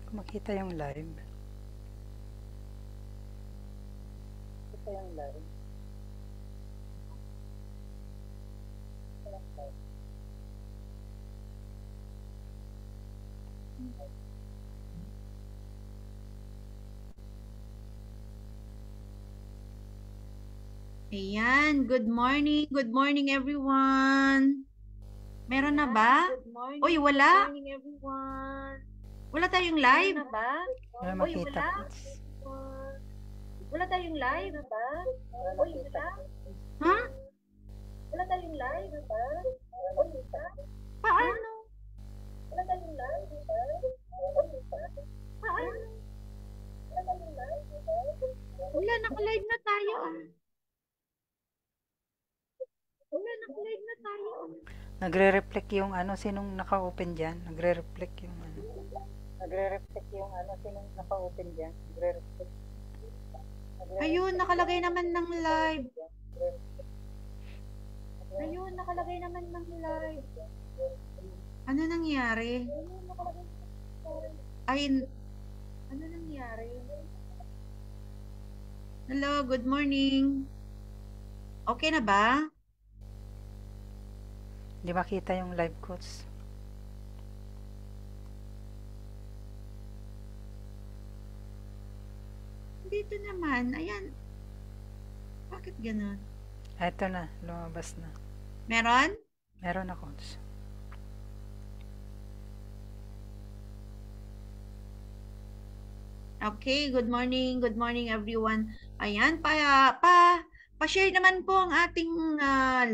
Makita yung live. Ayan, good morning. Good morning, everyone. Meron na ba? Uy, wala. Wala tayong live? Wala makita, Coach. Wala tayong live? Ha? Paano? Paano? Wala, naka-live na tayo. Nagre-reflect yung ano, sinong naka-open dyan. Nagre-reflect yung ano. Ayun, nakalagay naman ng live. Ano nangyari? Ay, ano nangyari? Hello, good morning. Okay na ba? Hindi makita yung live, Coach. Dito naman. Ayan. Bakit ganun? Ito na, lumabas na. Meron? Meron na, Coach. Okay, good morning. Good morning, everyone. Ayan, pa-share naman po ang ating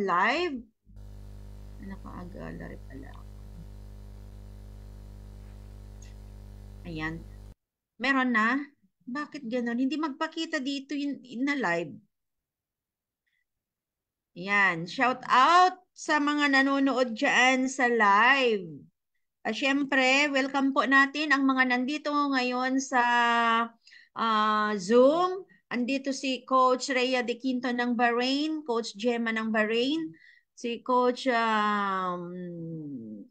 live. Naka-gallery pala ako. Ayan. Meron na? Bakit ganun? Hindi magpakita dito yung na live. Ayan. Shout out sa mga nanonood dyan sa live. Siyempre, welcome po natin ang mga nandito ngayon sa Zoom. Andito si Coach Rhea De Quinto ng Bahrain, Coach Gemma ng Bahrain, si Coach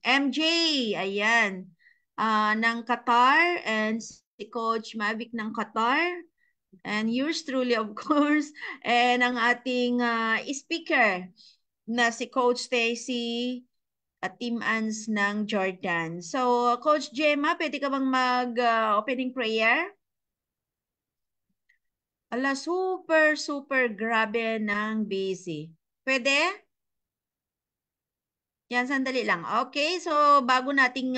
MJ, ayan, ng Qatar, and si Coach Mavic ng Qatar, and yours truly, of course, and ang ating speaker na si Coach Stacy at Team Ans ng Jordan. So, Coach Gemma, pwede ka bang mag-opening prayer? Ala, super, super grabe ng busy. Pwede? Yan, sandali lang. Okay, so bago nating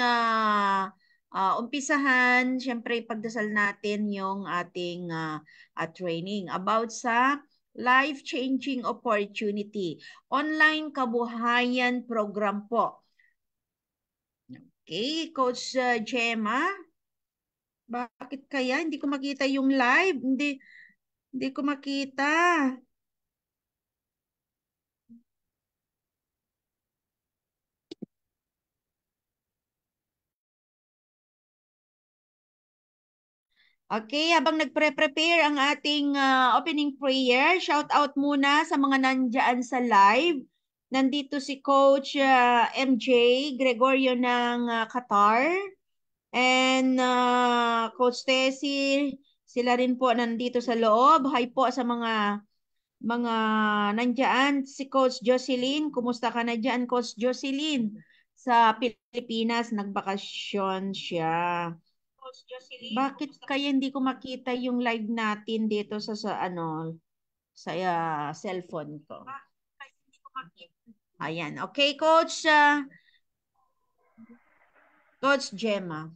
umpisahan, syempre ipagdasal natin yung ating training about sa life-changing opportunity. Online kabuhayan program po. Okay, Coach Gemma, bakit kaya hindi ko makita yung live? Hindi ko makita. Okay, habang nagpre-prepare ang ating opening prayer, shout out muna sa mga nandiyan sa live. Nandito si Coach MJ Gregorio ng Qatar. And and Coach Tessie, sila rin po nandito sa loob. Hi po sa mga nandiyan. Si Coach Jocelyn, kumusta ka na dyan, Coach Jocelyn? Sa Pilipinas, nagbakasyon siya. Bakit kaya hindi ko makita yung live natin dito sa cellphone ko? Ayan. Okay, Coach. Coach Gemma.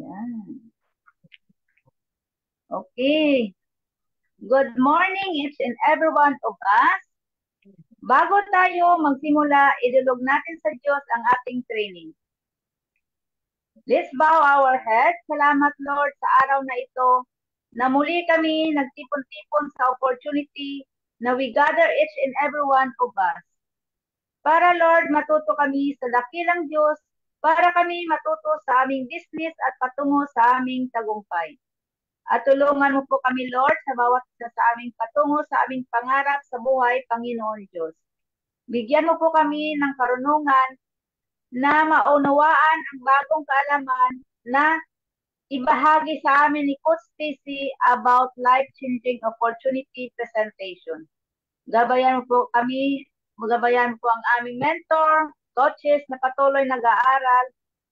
Yan. Okay. Good morning each and every one of us. Bago tayo magsimula, idulog natin sa Diyos ang ating training. Let's bow our heads. Salamat Lord sa araw na ito na muli kami nagtipon-tipon sa opportunity na we gather each and every one of us. Para Lord, matuto kami sa dakilang Diyos, para kami matuto sa aming business at patungo sa aming tagumpay. At tulungan mo po kami, Lord, sa bawat isa sa aming patungo sa aming pangarap sa buhay, Panginoon Diyos. Bigyan mo po kami ng karunungan na maunawaan ang bagong kaalaman na ibahagi sa amin ni Coach Tessie about life-changing opportunity presentation. Gabayan mo po kami, magabayan po ang aming mentor, coaches na patuloy nag-aaral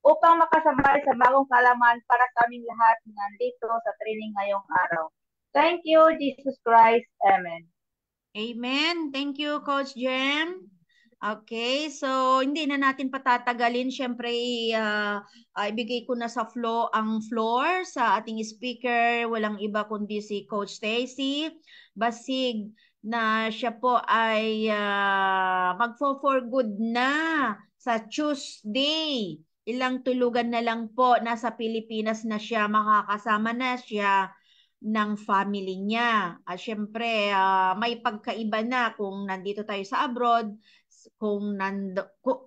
upang makasabay sa bagong kaalaman para sa aming lahat nandito sa training ngayong araw. Thank you, Jesus Christ. Amen. Amen. Thank you, Coach Jem. Okay, so hindi na natin patatagalin. Siyempre, ibigay ko na sa ang floor sa ating speaker. Walang iba kundi si Coach Tessie Basig na siya po ay magfo-for good na sa Tuesday. Ilang tulugan na lang po, nasa Pilipinas na siya, makakasama na siya ng family niya. At syempre, may pagkaiba na kung nandito tayo sa abroad,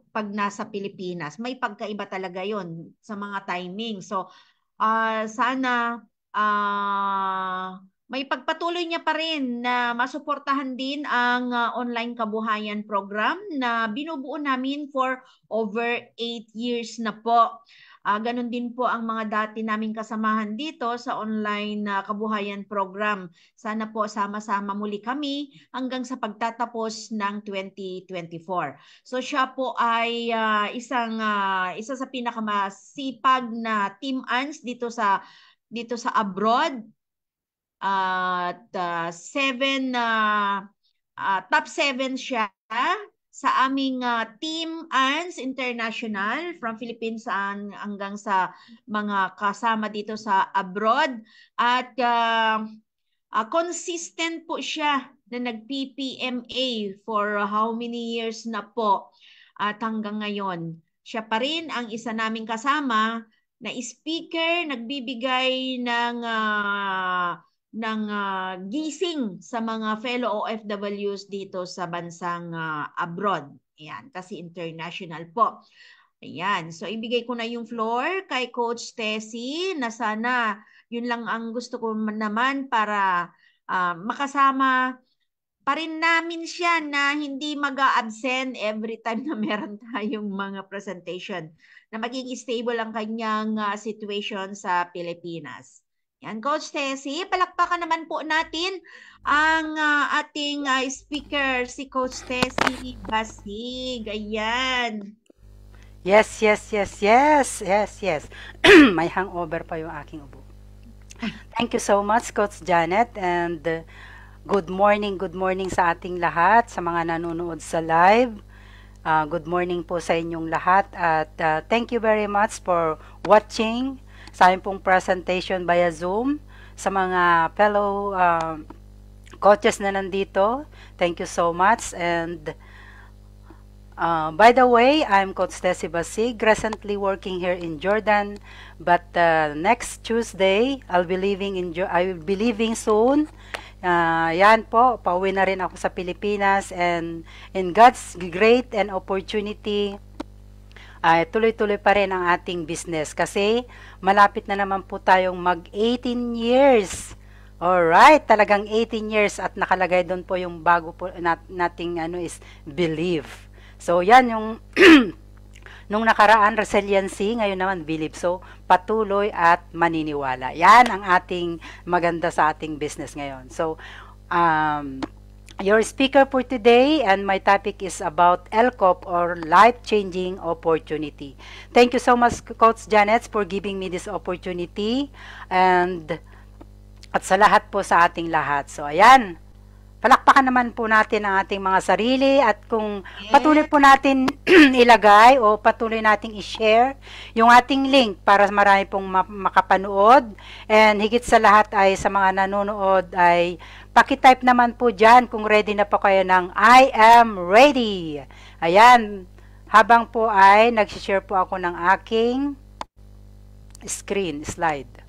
pag nasa Pilipinas. May pagkaiba talaga yon sa mga timing. So, sana may pagpatuloy niya pa rin na masuportahan din ang online kabuhayan program na binubuo namin for over 8 years na po. Ganon din po ang mga dati naming kasamahan dito sa online kabuhayan program. Sana po sama-sama muli kami hanggang sa pagtatapos ng 2024. So siya po ay isa sa pinakamasipag na Team ANS dito sa abroad. At top 7 siya sa aming Team ANS International from Philippines hanggang sa mga kasama dito sa abroad. At consistent po siya na nag-PPMA for how many years na po. At hanggang ngayon, siya pa rin ang isa naming kasama na speaker, nagbibigay ng gising sa mga fellow OFWs dito sa bansang abroad. Ayan, kasi international po. Ayan, so ibigay ko na yung floor kay Coach Tessie na sana yun lang ang gusto ko naman para makasama pa rin namin siya na hindi mag-a-absent every time na meron tayong mga presentation, na magiging stable ang kanyang situation sa Pilipinas. Yan, Coach Tessie, palakpakan naman po natin ang ating speaker, si Coach Tessie Basig. Ayan. Yes. May hangover pa yung aking ubo. Thank you so much, Coach Janet, and good morning sa ating lahat, sa mga nanonood sa live. Good morning po sa inyong lahat at thank you very much for watching sa aming pong presentation via Zoom. Sa mga fellow coaches na nandito, thank you so much. And by the way, I'm Coach Tessie Basig, recently working here in Jordan, but next Tuesday I will be leaving soon Yan po, pauwi na rin ako sa Pilipinas, and in God's great and opportunity, ay tuloy-tuloy pa rin ang ating business kasi malapit na naman po tayong mag 18 years. Alright, talagang 18 years at nakalagay doon po yung bago po nating is believe. So yan yung nung nakaraan resiliency, ngayon naman believe. So patuloy at maniniwala. Yan ang ating maganda sa ating business ngayon. So your speaker for today, and my topic is about LCOP, or life-changing opportunity. Thank you so much, Coach Janet, for giving me this opportunity, and at sa lahat po sa ating lahat. So ayan, palakpakan naman po natin ang ating mga sarili, at kung patuloy po natin ilagay o patuloy nating i-share yung ating link para marami pong makapanood, and higit sa lahat ay sa mga nanonood ay pakitype naman po dyan kung ready na po kayo ng I am ready. Ayan, habang po ay nag-share po ako ng aking slide.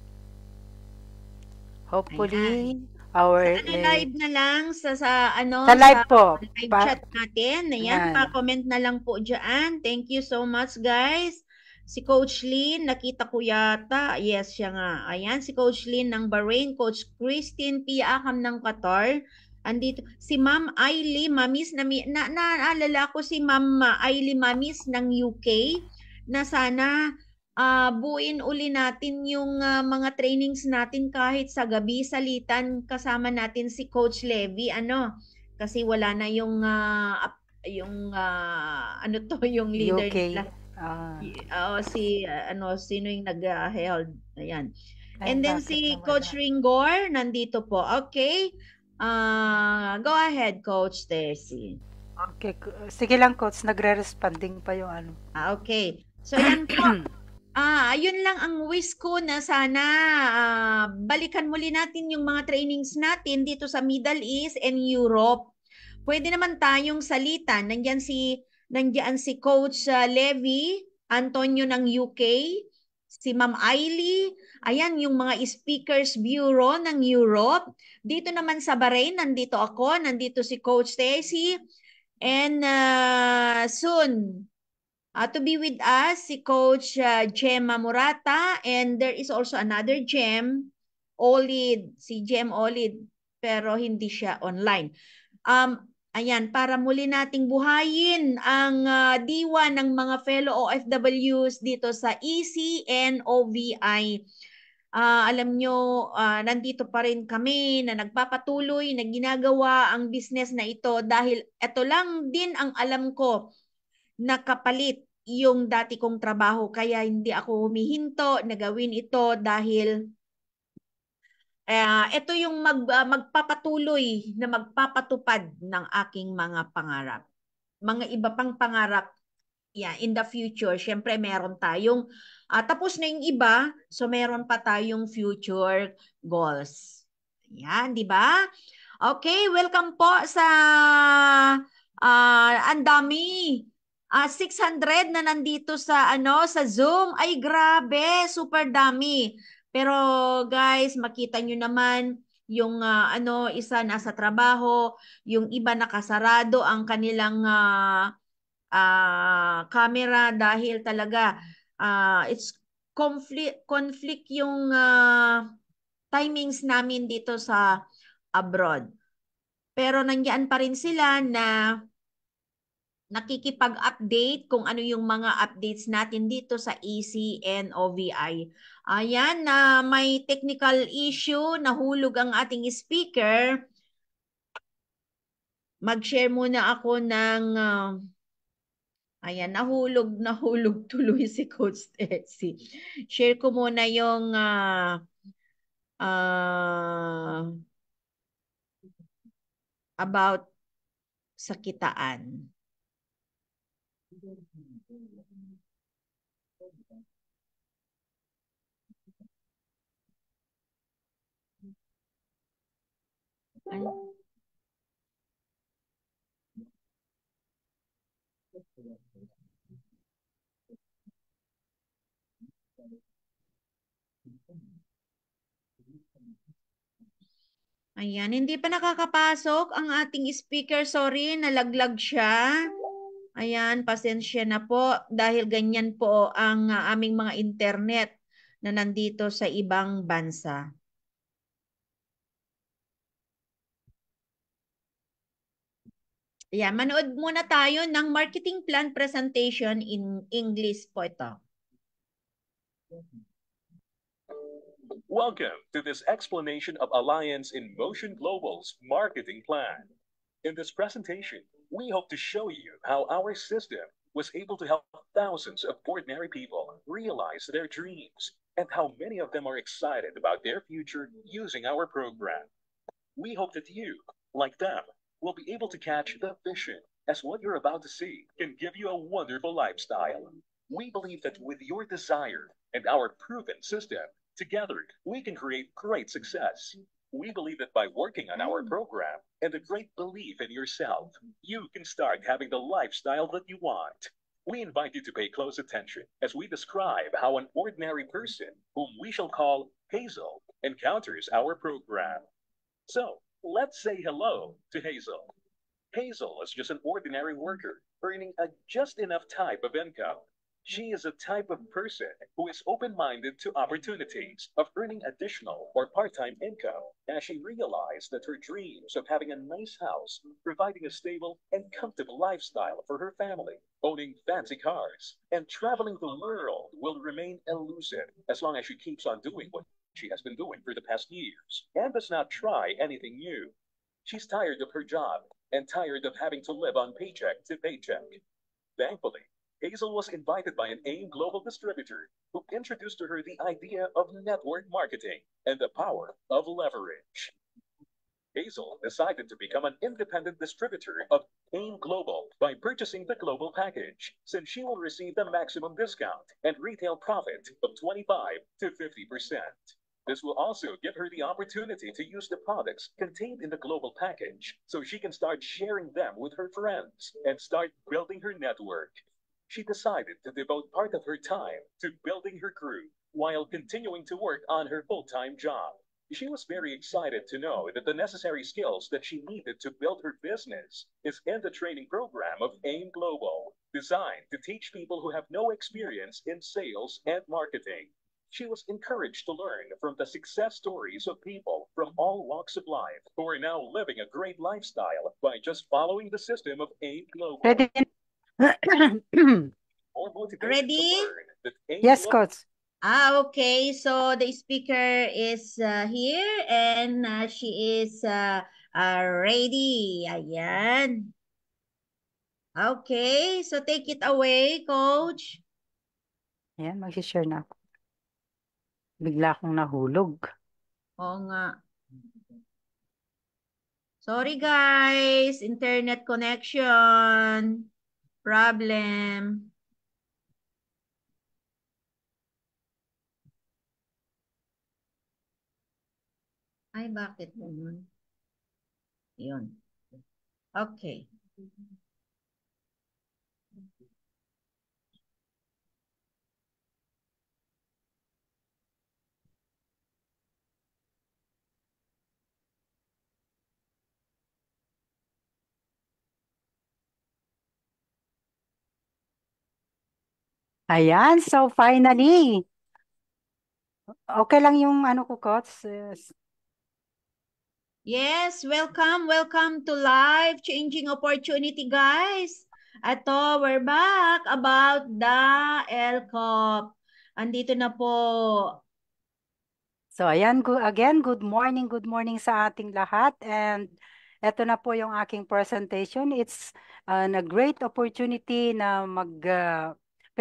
Hopefully, live na lang sa live po. Live chat natin. Ayan, pa-comment na lang po dyan. Thank you so much, guys. Si Coach Lynn, nakita ko yata. Yes, siya nga. Ayan, si Coach Lynn ng Bahrain, Coach Christine Piaham ng Qatar. Andito si Ma'am Ailey Mamis, naalala ko si Ma'am Ailey Mamis ng UK, na sana buuin uli natin yung mga trainings natin kahit sa gabi, salitan kasama natin si Coach Levy, kasi wala na yung yung leader UK. nila. Sino yung nag-held. Ayan. And then si Coach Ringor nandito po. Okay. Go ahead, Coach Tessie. Okay. Sige lang, Coach. Nagre-responding pa yung Okay. So, yan po. Yun lang ang wish ko, na sana balikan muli natin yung mga trainings natin dito sa Middle East and Europe. Pwede naman tayong salitan. Nandiyan si Coach Levy Antonio ng UK, si Ma'am Ailey, ayan yung mga Speakers Bureau ng Europe. Dito naman sa Bahrain, nandito ako, nandito si Coach Tessie, and soon to be with us, si Coach Gemma Murata, and there is also another Gem, Olid, si Gem Olid, pero hindi siya online. Ayan, para muli nating buhayin ang diwa ng mga fellow OFWs dito sa ECNOVI. Alam nyo, nandito pa rin kami na nagpapatuloy na ginagawa ang business na ito dahil ito lang din ang alam ko na kapalit yung dati kong trabaho. Kaya hindi ako humihinto na gawin ito dahil ito yung magpapatuloy na magpapatupad ng aking mga pangarap. Mga iba pang pangarap in the future. Siyempre, meron tayong, tapos na yung iba, so meron pa tayong future goals. Yan, di ba? Okay, welcome po sa, ang dami. 600 na nandito sa sa Zoom. Ay, grabe, super dami. Pero guys, makita nyo naman yung isa nasa trabaho, yung iba nakasarado ang kanilang camera dahil talaga it's conflict yung timings namin dito sa abroad. Pero nandiyan pa rin sila na nakikipag-update kung ano yung mga updates natin dito sa ECNOVI. Ayan, may technical issue, nahulog ang ating speaker. Mag-share muna ako ng ayan, nahulog tuloy si Coach Tessie. Share ko muna yung about sa kitaan. Ayan, hindi pa nakakapasok ang ating speaker. Sorry, nalaglag siya. Ayan, pasensya na po dahil ganyan po ang aming mga internet na nandito sa ibang bansa. Ayan, manood muna tayo ng marketing plan presentation in English po ito. Welcome to this explanation of Alliance in Motion Global's marketing plan. In this presentation, we hope to show you how our system was able to help thousands of ordinary people realize their dreams and how many of them are excited about their future using our program. We hope that you, like them, will be able to catch the vision as what you're about to see can give you a wonderful lifestyle. We believe that with your desire and our proven system, together we can create great success. We believe that by working on our program and a great belief in yourself, you can start having the lifestyle that you want. We invite you to pay close attention as we describe how an ordinary person, whom we shall call Hazel, encounters our program. So, let's say hello to Hazel. Hazel is just an ordinary worker, earning a just enough type of income. She is a type of person who is open-minded to opportunities of earning additional or part-time income as she realized that her dreams of having a nice house, providing a stable and comfortable lifestyle for her family, owning fancy cars, and traveling the world will remain elusive as long as she keeps on doing what she has been doing for the past years and does not try anything new. She's tired of her job and tired of having to live on paycheck to paycheck. Thankfully, Hazel was invited by an AIM global distributor who introduced to her the idea of network marketing and the power of leverage. Hazel decided to become an independent distributor of AIM Global by purchasing the global package, since she will receive the maximum discount and retail profit of 25 to 50%. This will also give her the opportunity to use the products contained in the global package so she can start sharing them with her friends and start building her network. She decided to devote part of her time to building her crew while continuing to work on her full-time job. She was very excited to know that the necessary skills that she needed to build her business is in the training program of AIM Global, designed to teach people who have no experience in sales and marketing. She was encouraged to learn from the success stories of people from all walks of life who are now living a great lifestyle by just following the system of AIM Global. Ready? More motivated Ready? to learn that AIM Yes, Global Coach. Okay. So the speaker is here and she is ready. Ayan. Okay. So take it away, Coach. Ayan, mag-share na ako. Bigla akong nahulog. Oo nga. Sorry guys, internet connection problem. Ay, bakit ganun? Yun. Okay. Ayan, so finally. Okay lang yung ano ko, Coach. Yes, welcome to Life Changing Opportunity, guys. Ato, we're back about the LCOP. Andito na po. So ayan, again, good morning sa ating lahat. And eto na po yung aking presentation. It's a great opportunity na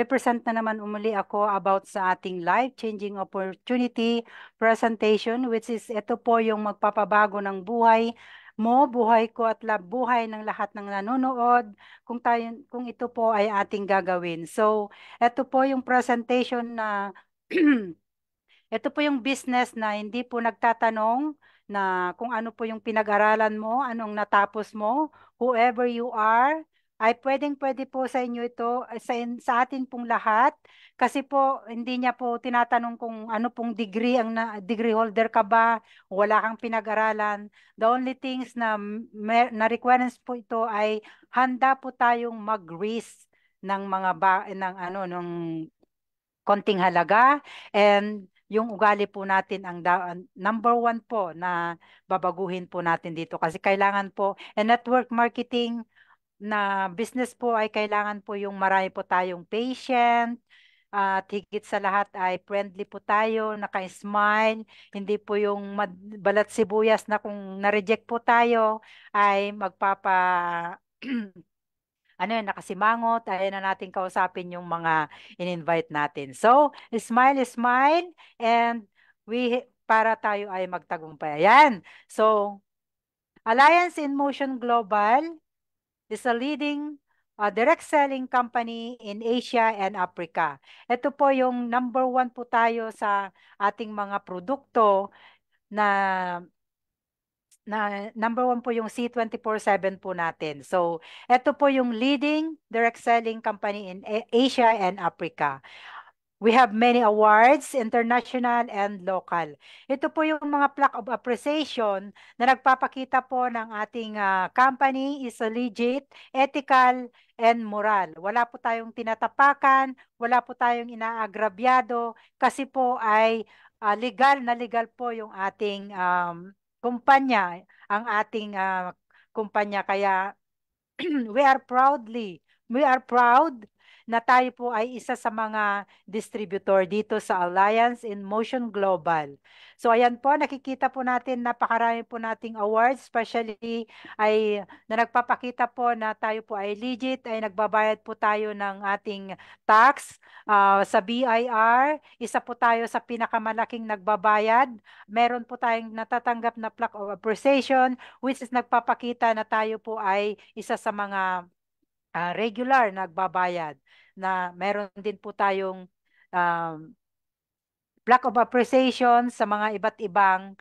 present na naman umuli ako about sa ating life-changing opportunity presentation, which is ito po yung magpapabago ng buhay mo, buhay ko at buhay ng lahat ng nanonood kung ito po ay ating gagawin. So, ito po yung presentation na ito po yung business na hindi po nagtatanong na kung ano po yung pinag-aralan mo, anong natapos mo, whoever you are, ay pwedeng-pwede po sa inyo ito, sa atin pong lahat. Kasi po, hindi niya po tinatanong kung ano pong degree, degree holder ka ba, wala kang pinag-aralan. The only things na requirements po ito ay handa po tayong mag-risk ng ng konting halaga, and yung ugali po natin ang number one po na babaguhin po natin dito, kasi kailangan po, and network marketing na business po ay kailangan po yung marami po tayong patient, at higit sa lahat ay friendly po tayo, naka-smile, hindi po yung balat sibuyas na kung na-reject po tayo ay ano yun, nakasimangot, ayaw na natin kausapin yung mga in-invite natin. So, smile, smile, and para tayo ay magtagumpay. Ayan. So, Alliance in Motion Global is a leading direct selling company in Asia and Africa. Ito po yung number one po tayo sa ating mga produkto na number one po yung C24/7 po natin. So, ito po yung leading direct selling company in Asia and Africa. We have many awards, international and local. Ito po yung mga plaque of appreciation na nagpapakita po ng ating company is a legit, ethical, and moral. Wala po tayong tinatapakan, wala po tayong inaagrabyado, kasi po ay legal po yung ating kumpanya, ang ating kumpanya. Kaya we are proud na tayo po ay isa sa mga distributor dito sa Alliance in Motion Global. So ayan po, nakikita po natin, napakarami po nating awards, especially ay na nagpapakita po na tayo po ay legit, ay nagbabayad po tayo ng ating tax sa BIR. Isa po tayo sa pinakamalaking nagbabayad. Meron po tayong natatanggap na plaque of appreciation, which is nagpapakita na tayo po ay isa sa mga regular nagbabayad, na meron din po tayong um, plaque of appreciation sa mga iba't ibang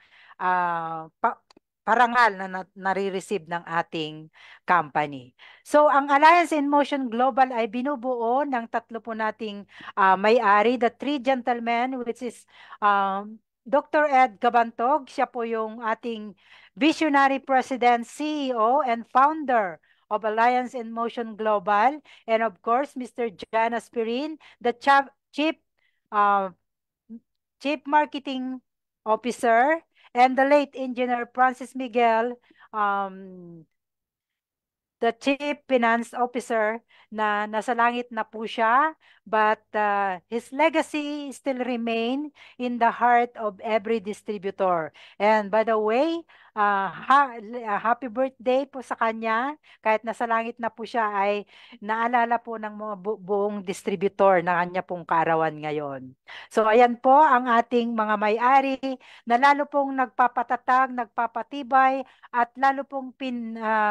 parangal na nare-receive ng ating company. So, ang Alliance in Motion Global ay binubuo ng tatlo po nating may-ari, the three gentlemen, which is Dr. Ed Gabantog. Siya po yung ating visionary president, CEO, and founder of Alliance in Motion Global. And of course, Mr. Jan Aspirin, the chief uh, Chief Marketing Officer, and the late Engineer Francis Miguel, the Chief Finance Officer, na nasa langit na po siya, but his legacy still remain in the heart of every distributor. And by the way, happy birthday po sa kanya. Kahit nasa langit na po siya, ay naalala po ng mga buong distributor na kanya pong kaarawan ngayon. So ayan po ang ating mga may-ari na lalo pong nagpapatatag, nagpapatibay, at lalo pong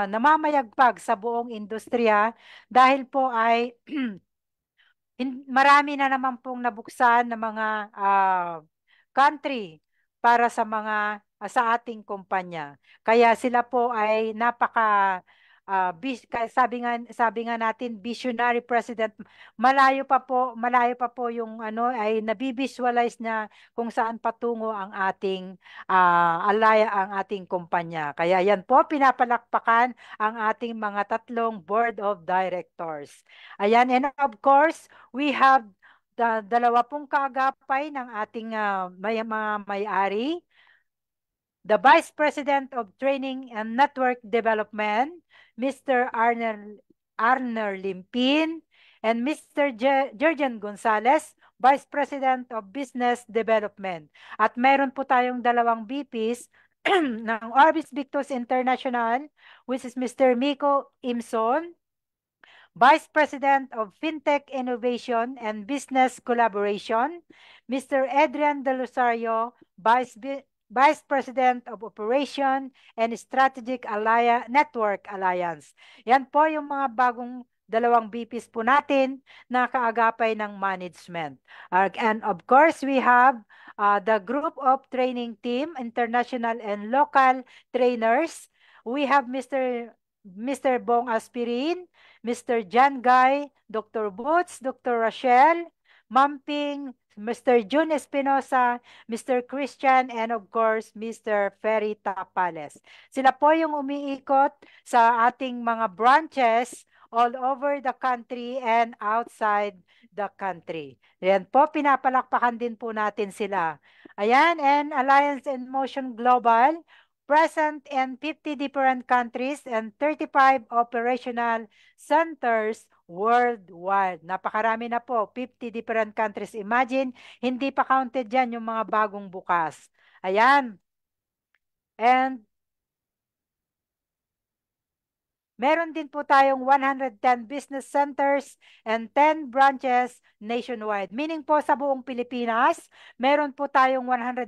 namamayagpag sa buong industriya, dahil po ay marami na naman pong nabuksan na mga country para sa ating kumpanya. Kaya sila po ay sabi nga natin, visionary president. Malayo pa po yung ay nabivisualize na kung saan patungo ang ating ang ating kumpanya. Kaya yan po, pinapalakpakan ang ating mga tatlong board of directors. Ayan, and of course, we have dalawa pong kaagapay ng ating mga may-ari. The Vice President of Training and Network Development, Mr. Arner Limpin, and Mr. Jurgen Gonzalez, Vice President of Business Development. At meron po tayong dalawang VPs ng Orbis Victus International, which is Mr. Miko Imson, Vice President of FinTech Innovation and Business Collaboration, Mr. Adrian De Rosario, Vice President of Operation and Strategic Network Alliance. Yan po yung mga bagong dalawang VPs po natin na kaagapay ng management. And of course, we have the group of training team, international and local trainers. We have Mr. Bong Aspirin, Mr. John Guy, Dr. Boots, Dr. Rochelle, Mamping, Mr. June Espinosa, Mr. Christian, and of course, Mr. Ferry Tapales. Sila po yung umiikot sa ating mga branches all over the country and outside the country. Ayan po, pinapalakpakan din po natin sila. Ayan, and Alliance in Motion Global, present in 50 different countries and 35 operational centers worldwide. Napakarami na po, 50 different countries. Imagine, hindi pa counted dyan yung mga bagong bukas. Ayan. And meron din po tayong 110 business centers and 10 branches nationwide. Meaning po sa buong Pilipinas, meron po tayong 100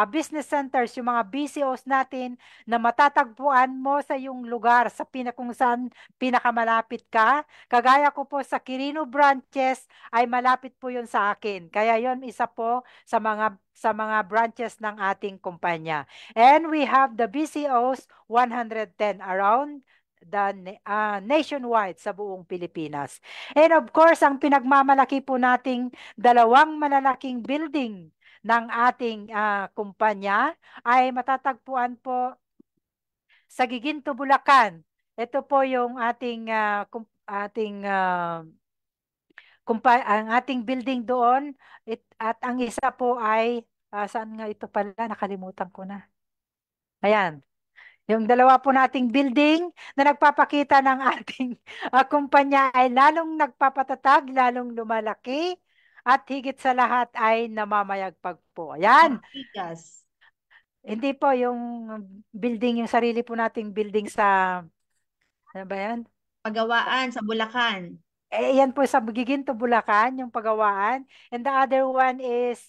business centers, yung mga BCOs natin na matatagpuan mo sa yung lugar sa kung saan pinakamalapit ka. Kagaya ko po sa Quirino branches ay malapit po yun sa akin. Kaya yun isa po sa mga branches ng ating kumpanya. And we have the BCOs 110 around nationwide sa buong Pilipinas. And of course, ang pinagmamalaki po nating dalawang malalaking building ng ating kumpanya ay matatagpuan po sa Giginto, Bulacan. Ito po yung ating ang ating building doon at ang isa po ay saan nga ito pala, nakalimutan ko na. Ayan. Yung dalawa po nating building na nagpapakita ng ating kumpanya ay lalong nagpapatatag, lalong lumalaki, at higit sa lahat ay namamayagpag po. Ayan. Matigas. Hindi po yung building, yung sarili po nating building sa, ano ba yan? Pagawaan sa Bulacan. Yan po sa Giginto, Bulacan, yung pagawaan. And the other one is,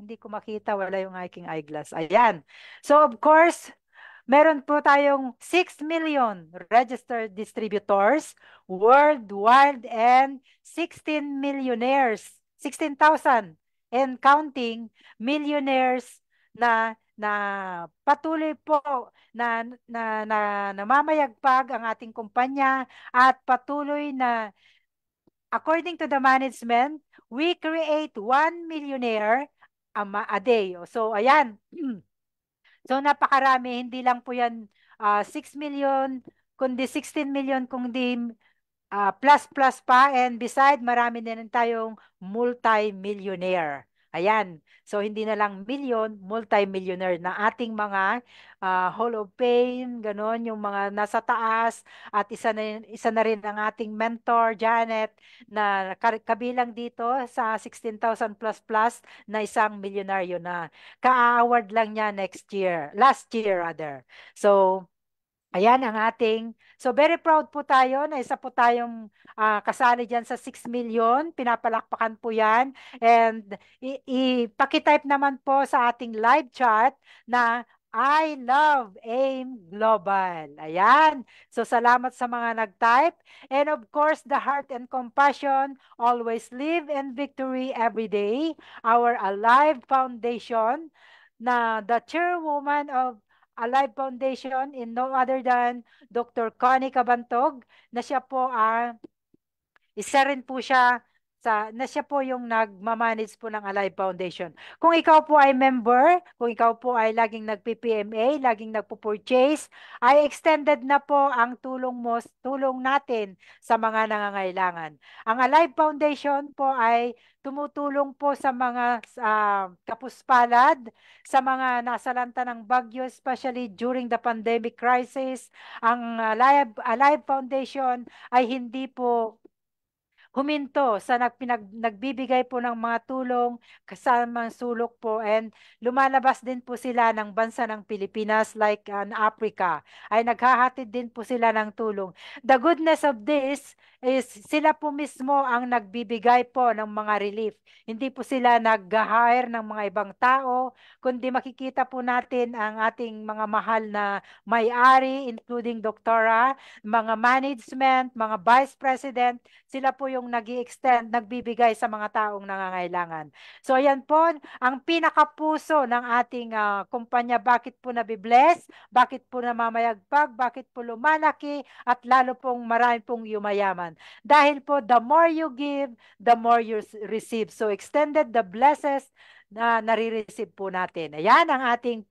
hindi ko makita, wala yung aking eyeglass. Ayan. So of course, meron po tayong 6 million registered distributors worldwide and 16 millionaires, 16,000 and counting millionaires na patuloy po na namamayagpag ang ating kumpanya at patuloy na according to the management, we create 1 millionaire a day. So ayan. So napakarami, hindi lang po yan 6 million, kundi 16 million, kundi plus pa. And beside, marami din tayong multi-millionaire. Ayan. So hindi na lang million, multi-millionaire na ating mga Hall of Fame, ganon, yung mga nasa taas. At isa na rin ang ating mentor, Janet, na kabilang dito sa 16,000 plus na isang milyonaryo na. Ka-award lang niya last year rather. So, ayan ang ating, so very proud po tayo na isa po tayong kasali dyan sa 6 million, pinapalakpakan po yan. And ipakitype naman po sa ating live chat na I love AIM Global. Ayan. So salamat sa mga nag-type. And of course, the heart and compassion always live in victory every day. Our Alive Foundation na the chairwoman of Alive Foundation in no other than Dr. Connie Cabantog, na siya po isa rin po siya na siya po yung nagmamanage po ng Alive Foundation. Kung ikaw po ay member, kung ikaw po ay laging nagpi-PMA, laging nagpo-purchase, ay extended na po ang tulong natin sa mga nangangailangan. Ang Alive Foundation po ay tumutulong po sa mga kapuspalad, sa mga nasalanta ng bagyo, especially during the pandemic crisis. Ang Alive Foundation ay hindi po huminto sa nagbibigay po ng mga tulong kasamang sulok po, and lumalabas din po sila ng bansa ng Pilipinas like Africa, ay naghahatid din po sila ng tulong. The goodness of this is sila po mismo ang nagbibigay po ng mga relief. Hindi po sila nag-hire ng mga ibang tao, kundi makikita po natin ang ating mga mahal na may-ari, including doktora, mga management, mga vice president, sila po yung nag-i-extend, nagbibigay sa mga taong nangangailangan. So ayan po, ang pinakapuso ng ating kumpanya, bakit po nabibless, bakit po namamayagpag, bakit po lumalaki, at lalo pong marami pong yumayaman. naman. Dahil po, the more you give, the more you receive. So, extended the blessings na nare-receive po natin. Ayan ang ating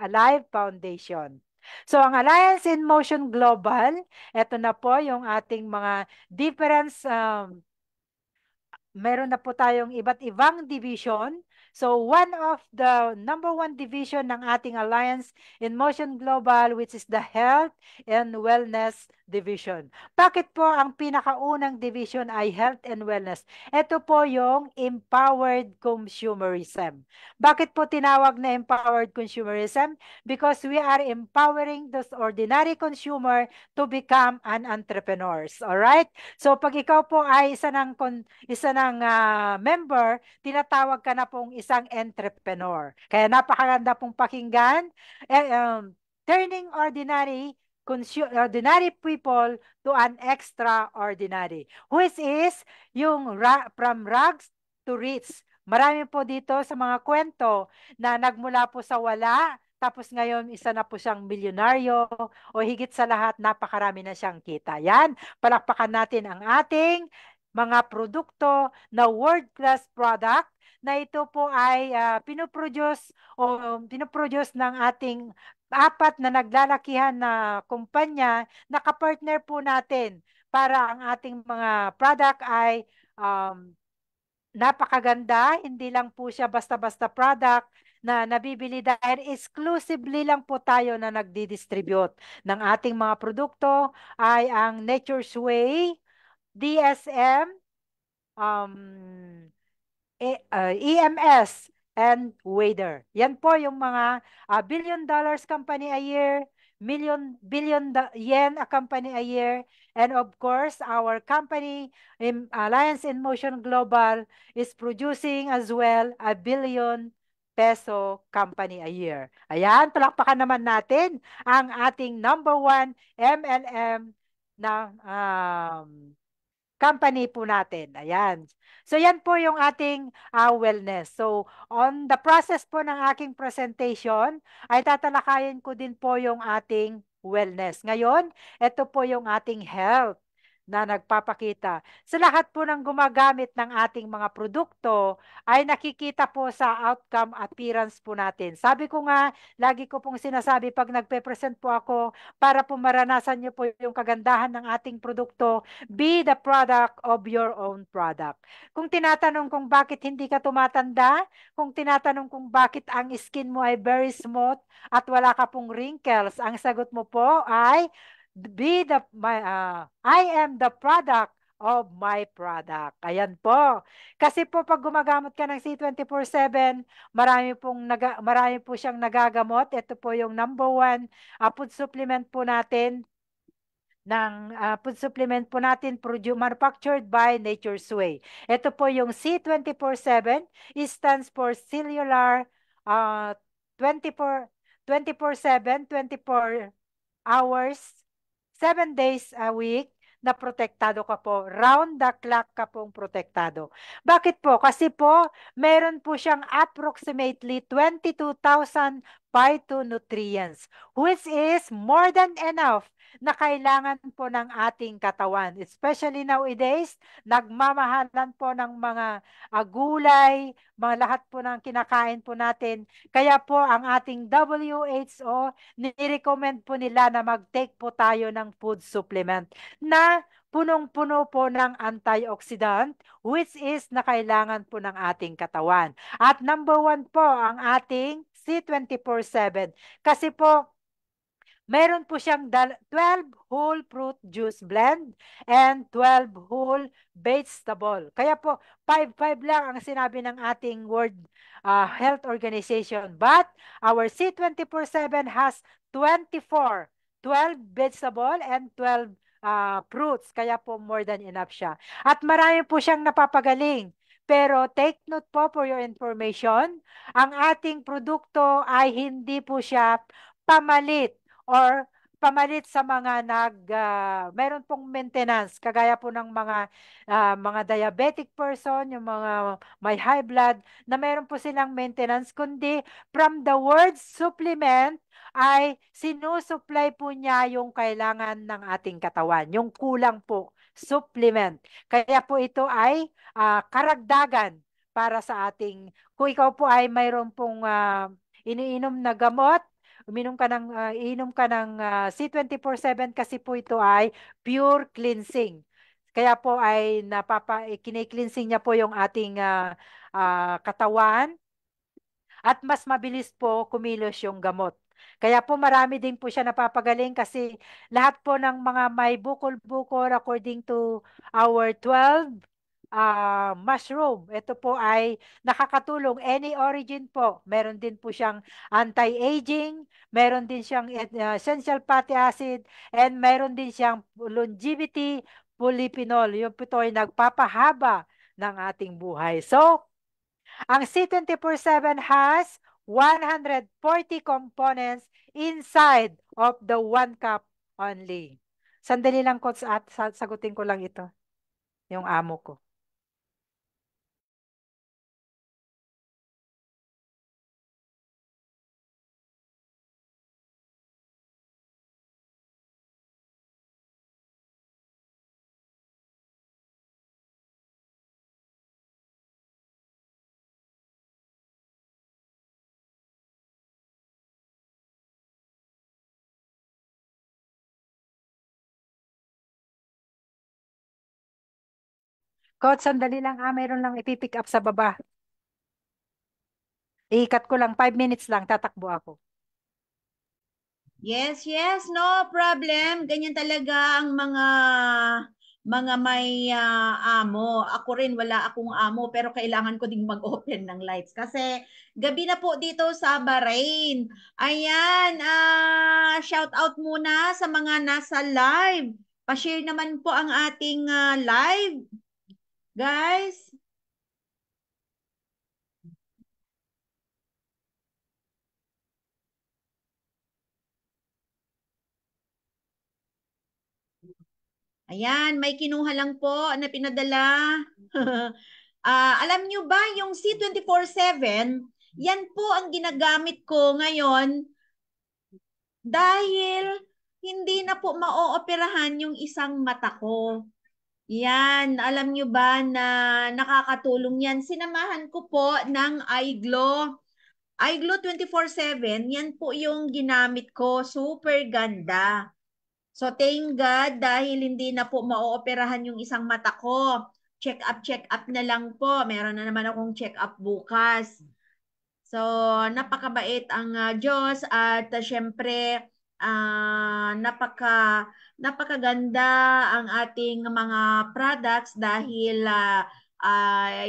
Alive Foundation. So, ang Alliance in Motion Global, ito na po yung ating mga difference, meron na po tayong iba't ibang division. So, one of the number one division ng ating Alliance in Motion Global, which is the Health and Wellness Division. Bakit po ang pinakaunang division ay Health and Wellness? Ito po yung Empowered Consumerism. Bakit po tinawag na Empowered Consumerism? Because we are empowering those ordinary consumer to become an entrepreneurs. Alright? So, pag ikaw po ay isa ng member, tinatawag ka na pong isang entrepreneur. Kaya napakaganda pong pakinggan. Turning ordinary people to an extraordinary. Which is yung from rags to rich. Marami po dito sa mga kwento na nagmula po sa wala, tapos ngayon isa na po siyang milyonaryo o higit sa lahat napakarami na siyang kita. Yan, palakpakan natin ang ating mga produkto na world-class product na ito po ay pinoproduce ng ating apat na naglalakihan na kumpanya na kapartner po natin para ang ating mga product ay napakaganda, hindi lang po siya basta-basta product na nabibili dahil exclusively lang po tayo na nagdi-distribute ng ating mga produkto ay ang Nature's Way, DSM, EMS, and Wader. Yan po yung mga $1 billion company a year, billion yen a company a year, and of course, our company, Alliance in Motion Global, is producing as well $1 billion peso company a year. Ayan, palakpakan naman natin ang ating number one MLM na company po natin. Ayan. So, yan po yung ating wellness. So, on the process po ng aking presentation, ay tatalakayin ko din po yung ating wellness. Ngayon, ito po yung ating health na nagpapakita. Sa lahat po ng gumagamit ng ating mga produkto ay nakikita po sa outcome appearance po natin. Sabi ko nga, lagi ko pong sinasabi pag nagpe-present po ako para po maranasan niyo po yung kagandahan ng ating produkto, be the product of your own product. Kung tinatanong kung bakit hindi ka tumatanda, kung tinatanong kung bakit ang skin mo ay very smooth at wala ka pong wrinkles, ang sagot mo po ay I am the product of my product. Ayan po. Kasi po pag gumagamot ka ng C24/7, marami po siyang nagagamot. Ito po yung number one food supplement po natin manufactured by Nature's Way. Ito po yung C24/7, it stands for cellular 24/7, 24 hours, 7 days a week, na protektado ka po. Round the clock ka pong protektado. Bakit po? Kasi po, meron po siyang approximately 22,000 phytonutrients, which is more than enough na kailangan po ng ating katawan. Especially nowadays, nagmamahalan po ng mga gulay, mga lahat po ng kinakain po natin. Kaya po ang ating WHO, nirecommend po nila na mag-take po tayo ng food supplement na punong-puno po ng antioxidant, which is na kailangan po ng ating katawan. At number one po ang ating C24/7 kasi po meron po siyang 12 whole fruit juice blend and 12 whole vegetable. Kaya po 5 lang ang sinabi ng ating World Health Organization. But our C24/7 has 12 vegetable and 12 fruits. Kaya po more than enough siya. At marami po siyang napapagaling. Pero take note po for your information, ang ating produkto ay hindi po siya pamalit or pamalit sa mga meron pong maintenance kagaya po ng mga diabetic person, yung mga may high blood na meron po silang maintenance, kundi from the word supplement ay sinusupply po niya yung kailangan ng ating katawan, yung kulang po supplement. Kaya po ito ay karagdagan para sa ating, kung ikaw po ay mayroon pong iniinom na gamot, iinom ka ng C24/7 kasi po ito ay pure cleansing. Kaya po ay kine-cleansing niya po yung ating katawan at mas mabilis po kumilos yung gamot. Kaya po marami din po siya napapagaling kasi lahat po ng mga may bukol-bukol according to our 12 mushroom. Ito po ay nakakatulong. Any origin po. Meron din po siyang anti-aging, meron din siyang essential fatty acid, and meron din siyang longevity polyphenol. Yung po ito ay nagpapahaba ng ating buhay. So, ang C24/7 has 140 components inside of the 1 cup only. Sandali lang, Coach, at sagutin ko lang ito, yung amo ko. Coach, sandali lang mayroon lang ipipick up sa baba. Iikat ko lang, 5 minutes lang, tatakbo ako. Yes, yes, no problem. Ganyan talaga ang mga may amo. Ako rin wala akong amo pero kailangan ko ding mag-open ng lights kasi gabi na po dito sa Bahrain. Ayan, shout out muna sa mga nasa live. Pa-share naman po ang ating live. Guys, ayan, may kinuha lang po na pinadala. Alam nyo ba, yung C24/7, yan po ang ginagamit ko ngayon dahil hindi na po ma-ooperahan yung isang mata ko. Yan, alam nyo ba na nakakatulong yan? Sinamahan ko po ng iGlow. iGlow 24/7, yan po yung ginamit ko. Super ganda. So, thank God dahil hindi na po ma-ooperahan yung isang mata ko. Check up na lang po. Meron na naman akong check up bukas. So, napakabait ang Diyos at syempre, napakaganda ang ating mga products dahil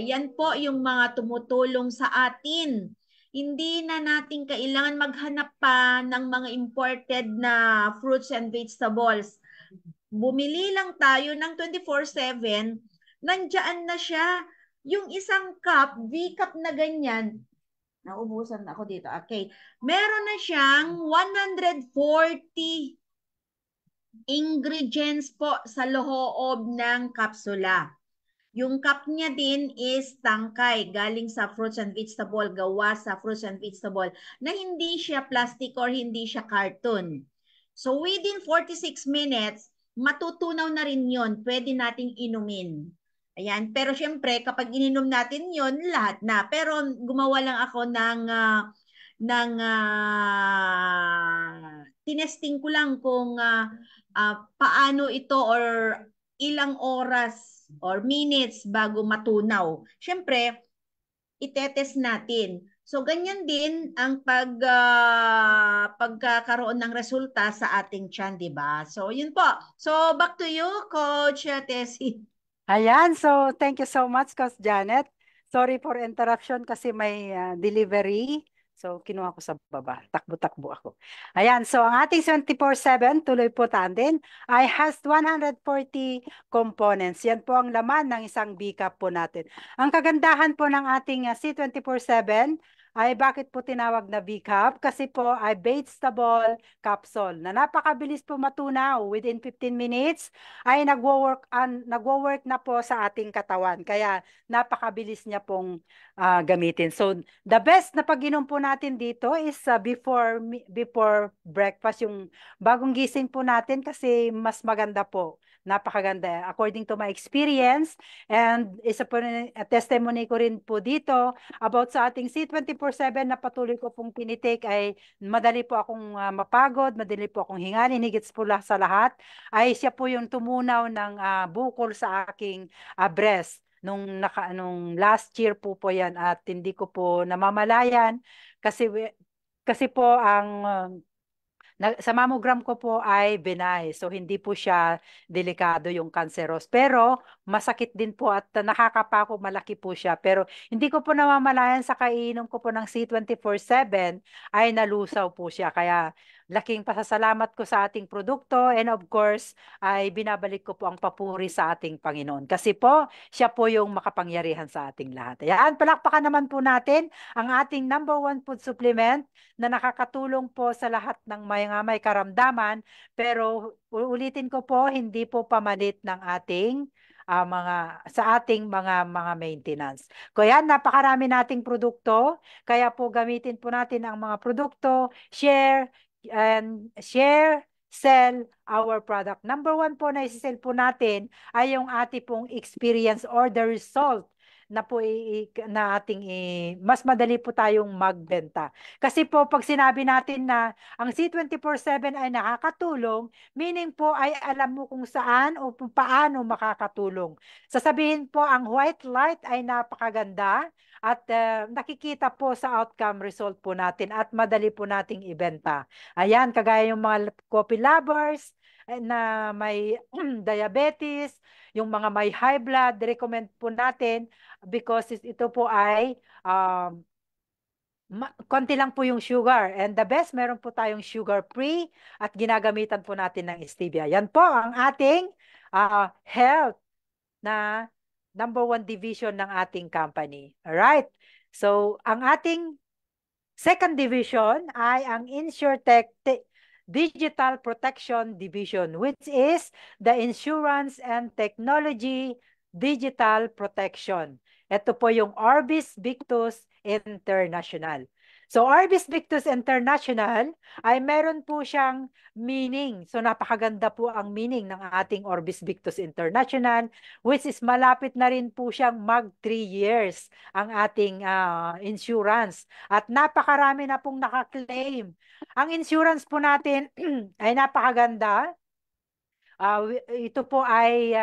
yan po yung mga tumutulong sa atin. Hindi na natin kailangan maghanap pa ng mga imported na fruits and vegetables. Bumili lang tayo ng 24/7, nandiyan na siya. Yung isang cup, V-cup na ganyan, naubusan ako dito. Okay. Meron na siyang 140 ingredients po sa loob ng kapsula. Yung cup niya din is tangkay, galing sa fruits and vegetable, gawa sa fruits and vegetable, na hindi siya plastic or hindi siya carton. So within 46 minutes, matutunaw na rin yon, pwede nating inumin. Ayan, pero syempre kapag ininom natin yon, lahat na. Pero gumawa lang ako tinesting ko lang kung paano ito or ilang oras or minutes bago matunaw. Syempre, itetest natin. So, ganyan din ang pagkakaroon ng resulta sa ating tiyan, di ba? So, yun po. So, back to you, Coach Tessie. Ayan, so thank you so much, Coach Janet. Sorry for interruption kasi may delivery. So, kinuha ko sa baba. Takbo-takbo ako. Ayan, so ang ating 24/7, tuloy po din, ay has 140 components. Yan po ang laman ng isang B-cup po natin. Ang kagandahan po ng ating C24/7 ay bakit po tinawag na B-cup? Kasi po ay vegetable capsule na napakabilis po matunaw. Within 15 minutes ay nagwo-work na po sa ating katawan. Kaya napakabilis niya pong gamitin. So, the best na pag-inom po natin dito is before breakfast, yung bagong gising po natin kasi mas maganda po napakaganda. According to my experience, and isa po testimony ko rin po dito about sa ating C24/7 na patuloy ko pong tinitake ay madali po akong mapagod, madali po akong hingalin, higit po sa lahat ay siya po yung tumunaw ng bukol sa aking breast. Nung last year po yan at hindi ko po namamalayan kasi po ang sa mammogram ko po ay benign. So, hindi po siya delikado yung cancerous. Pero, masakit din po at nakakapako, malaki po siya. Pero, hindi ko po namamalayan sa kainom ko po ng C24/7 ay nalusaw po siya. Kaya, laking pasasalamat ko sa ating produkto and of course, ay binabalik ko po ang papuri sa ating Panginoon. Kasi po, siya po yung makapangyarihan sa ating lahat. Ayan, palakpakan naman po natin ang ating #1 food supplement na nakakatulong po sa lahat ng may karamdaman. Pero ulitin ko po, hindi po pamalit ng ating sa ating mga maintenance. Kaya napakarami nating produkto, kaya po gamitin po natin ang mga produkto, share, sell our product. #1 po na isi-sell po natin ay yung ating pong experience or the result na po na mas madali po tayong magbenta. Kasi po pag sinabi natin na ang C24/7 ay nakakatulong, meaning po ay alam mo kung saan o kung paano makakatulong. Sasabihin po ang white light ay napakaganda at nakikita po sa outcome result po natin at madali po nating ibenta. Ayan, kagaya yung mga coffee lovers na may diabetes, yung mga may high blood, recommend po natin because ito po ay konti lang po yung sugar. And the best, meron po tayong sugar-free at ginagamitan po natin ng stevia. Yan po ang ating health na #1 division ng ating company. Alright? So, ang ating second division ay ang InsurTech Digital Protection Division, which is the Insurance and Technology Digital Protection. Ito po yung Orbis Victus International. So, Orbis Victus International ay meron po siyang meaning. So, napakaganda po ang meaning ng ating Orbis Victus International, which is malapit na rin po siyang mag 3 years ang ating insurance. At napakarami na pong nakaklaim. Ang insurance po natin ay napakaganda. Ito po ay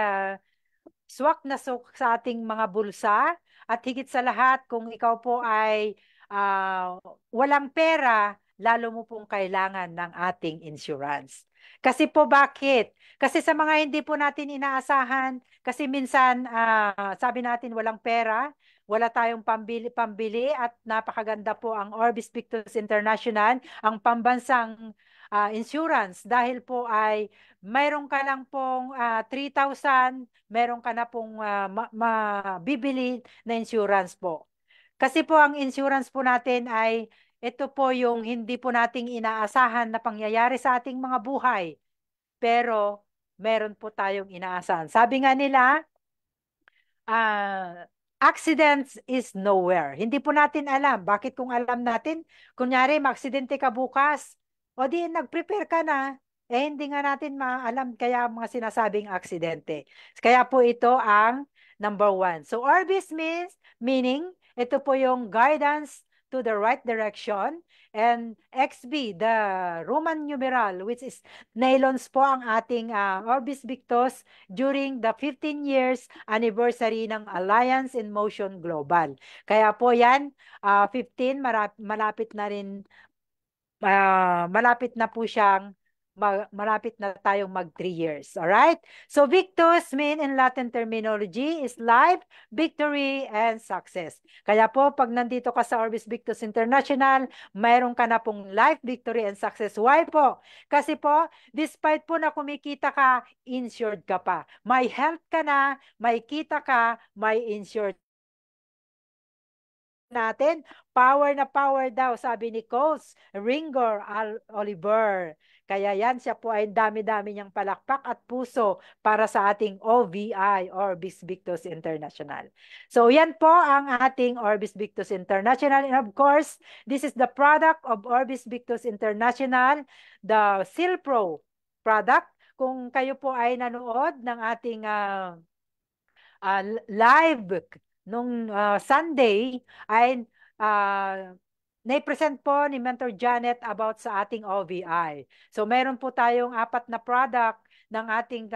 swak na swak sa ating mga bulsa at higit sa lahat kung ikaw po ay walang pera, lalo mo pong kailangan ng ating insurance. Kasi po bakit? Kasi sa mga hindi po natin inaasahan, kasi minsan sabi natin walang pera, wala tayong pambili at napakaganda po ang Orbis Victus International, ang pambansang insurance dahil po ay mayroon ka lang pong 3,000, mayroon ka na pong mabibili na insurance po. Kasi po ang insurance po natin ay ito po yung hindi po nating inaasahan na pangyayari sa ating mga buhay. Pero meron po tayong inaasahan. Sabi nga nila, accidents is nowhere. Hindi po natin alam. Bakit kung alam natin, kunyari, maaksidente ka bukas, o di nag-prepare ka na, hindi nga natin maalam kaya mga sinasabing aksidente. Kaya po ito ang #1. So Orbis meaning, ito po yung guidance to the right direction. And XB, the Roman numeral, which is nylons po ang ating Orbis Victus during the 15 years anniversary ng Alliance in Motion Global. Kaya po yan, 15, malapit na rin, malapit na po siyang malapit na tayong mag 3 years. Alright? So, Victus mean in Latin terminology is life, victory, and success. Kaya po, pag nandito ka sa Orbis Victus International, mayroon ka na pong life, victory, and success. Why po? Kasi po, despite po na kumikita ka, insured ka pa. May health ka na, may kita ka, may insured natin. Power na power daw, sabi ni Coach Ringo Oliver. Kaya yan, siya po ay dami-dami niyang palakpak at puso para sa ating OVI, Orbis Victus International. So yan po ang ating Orbis Victus International. And of course, this is the product of Orbis Victus International, the Silpro product. kung kayo po ay nanood ng ating live nung Sunday, ay na-present po ni Mentor Janet about sa ating OVI. So meron po tayong 4 na product ng ating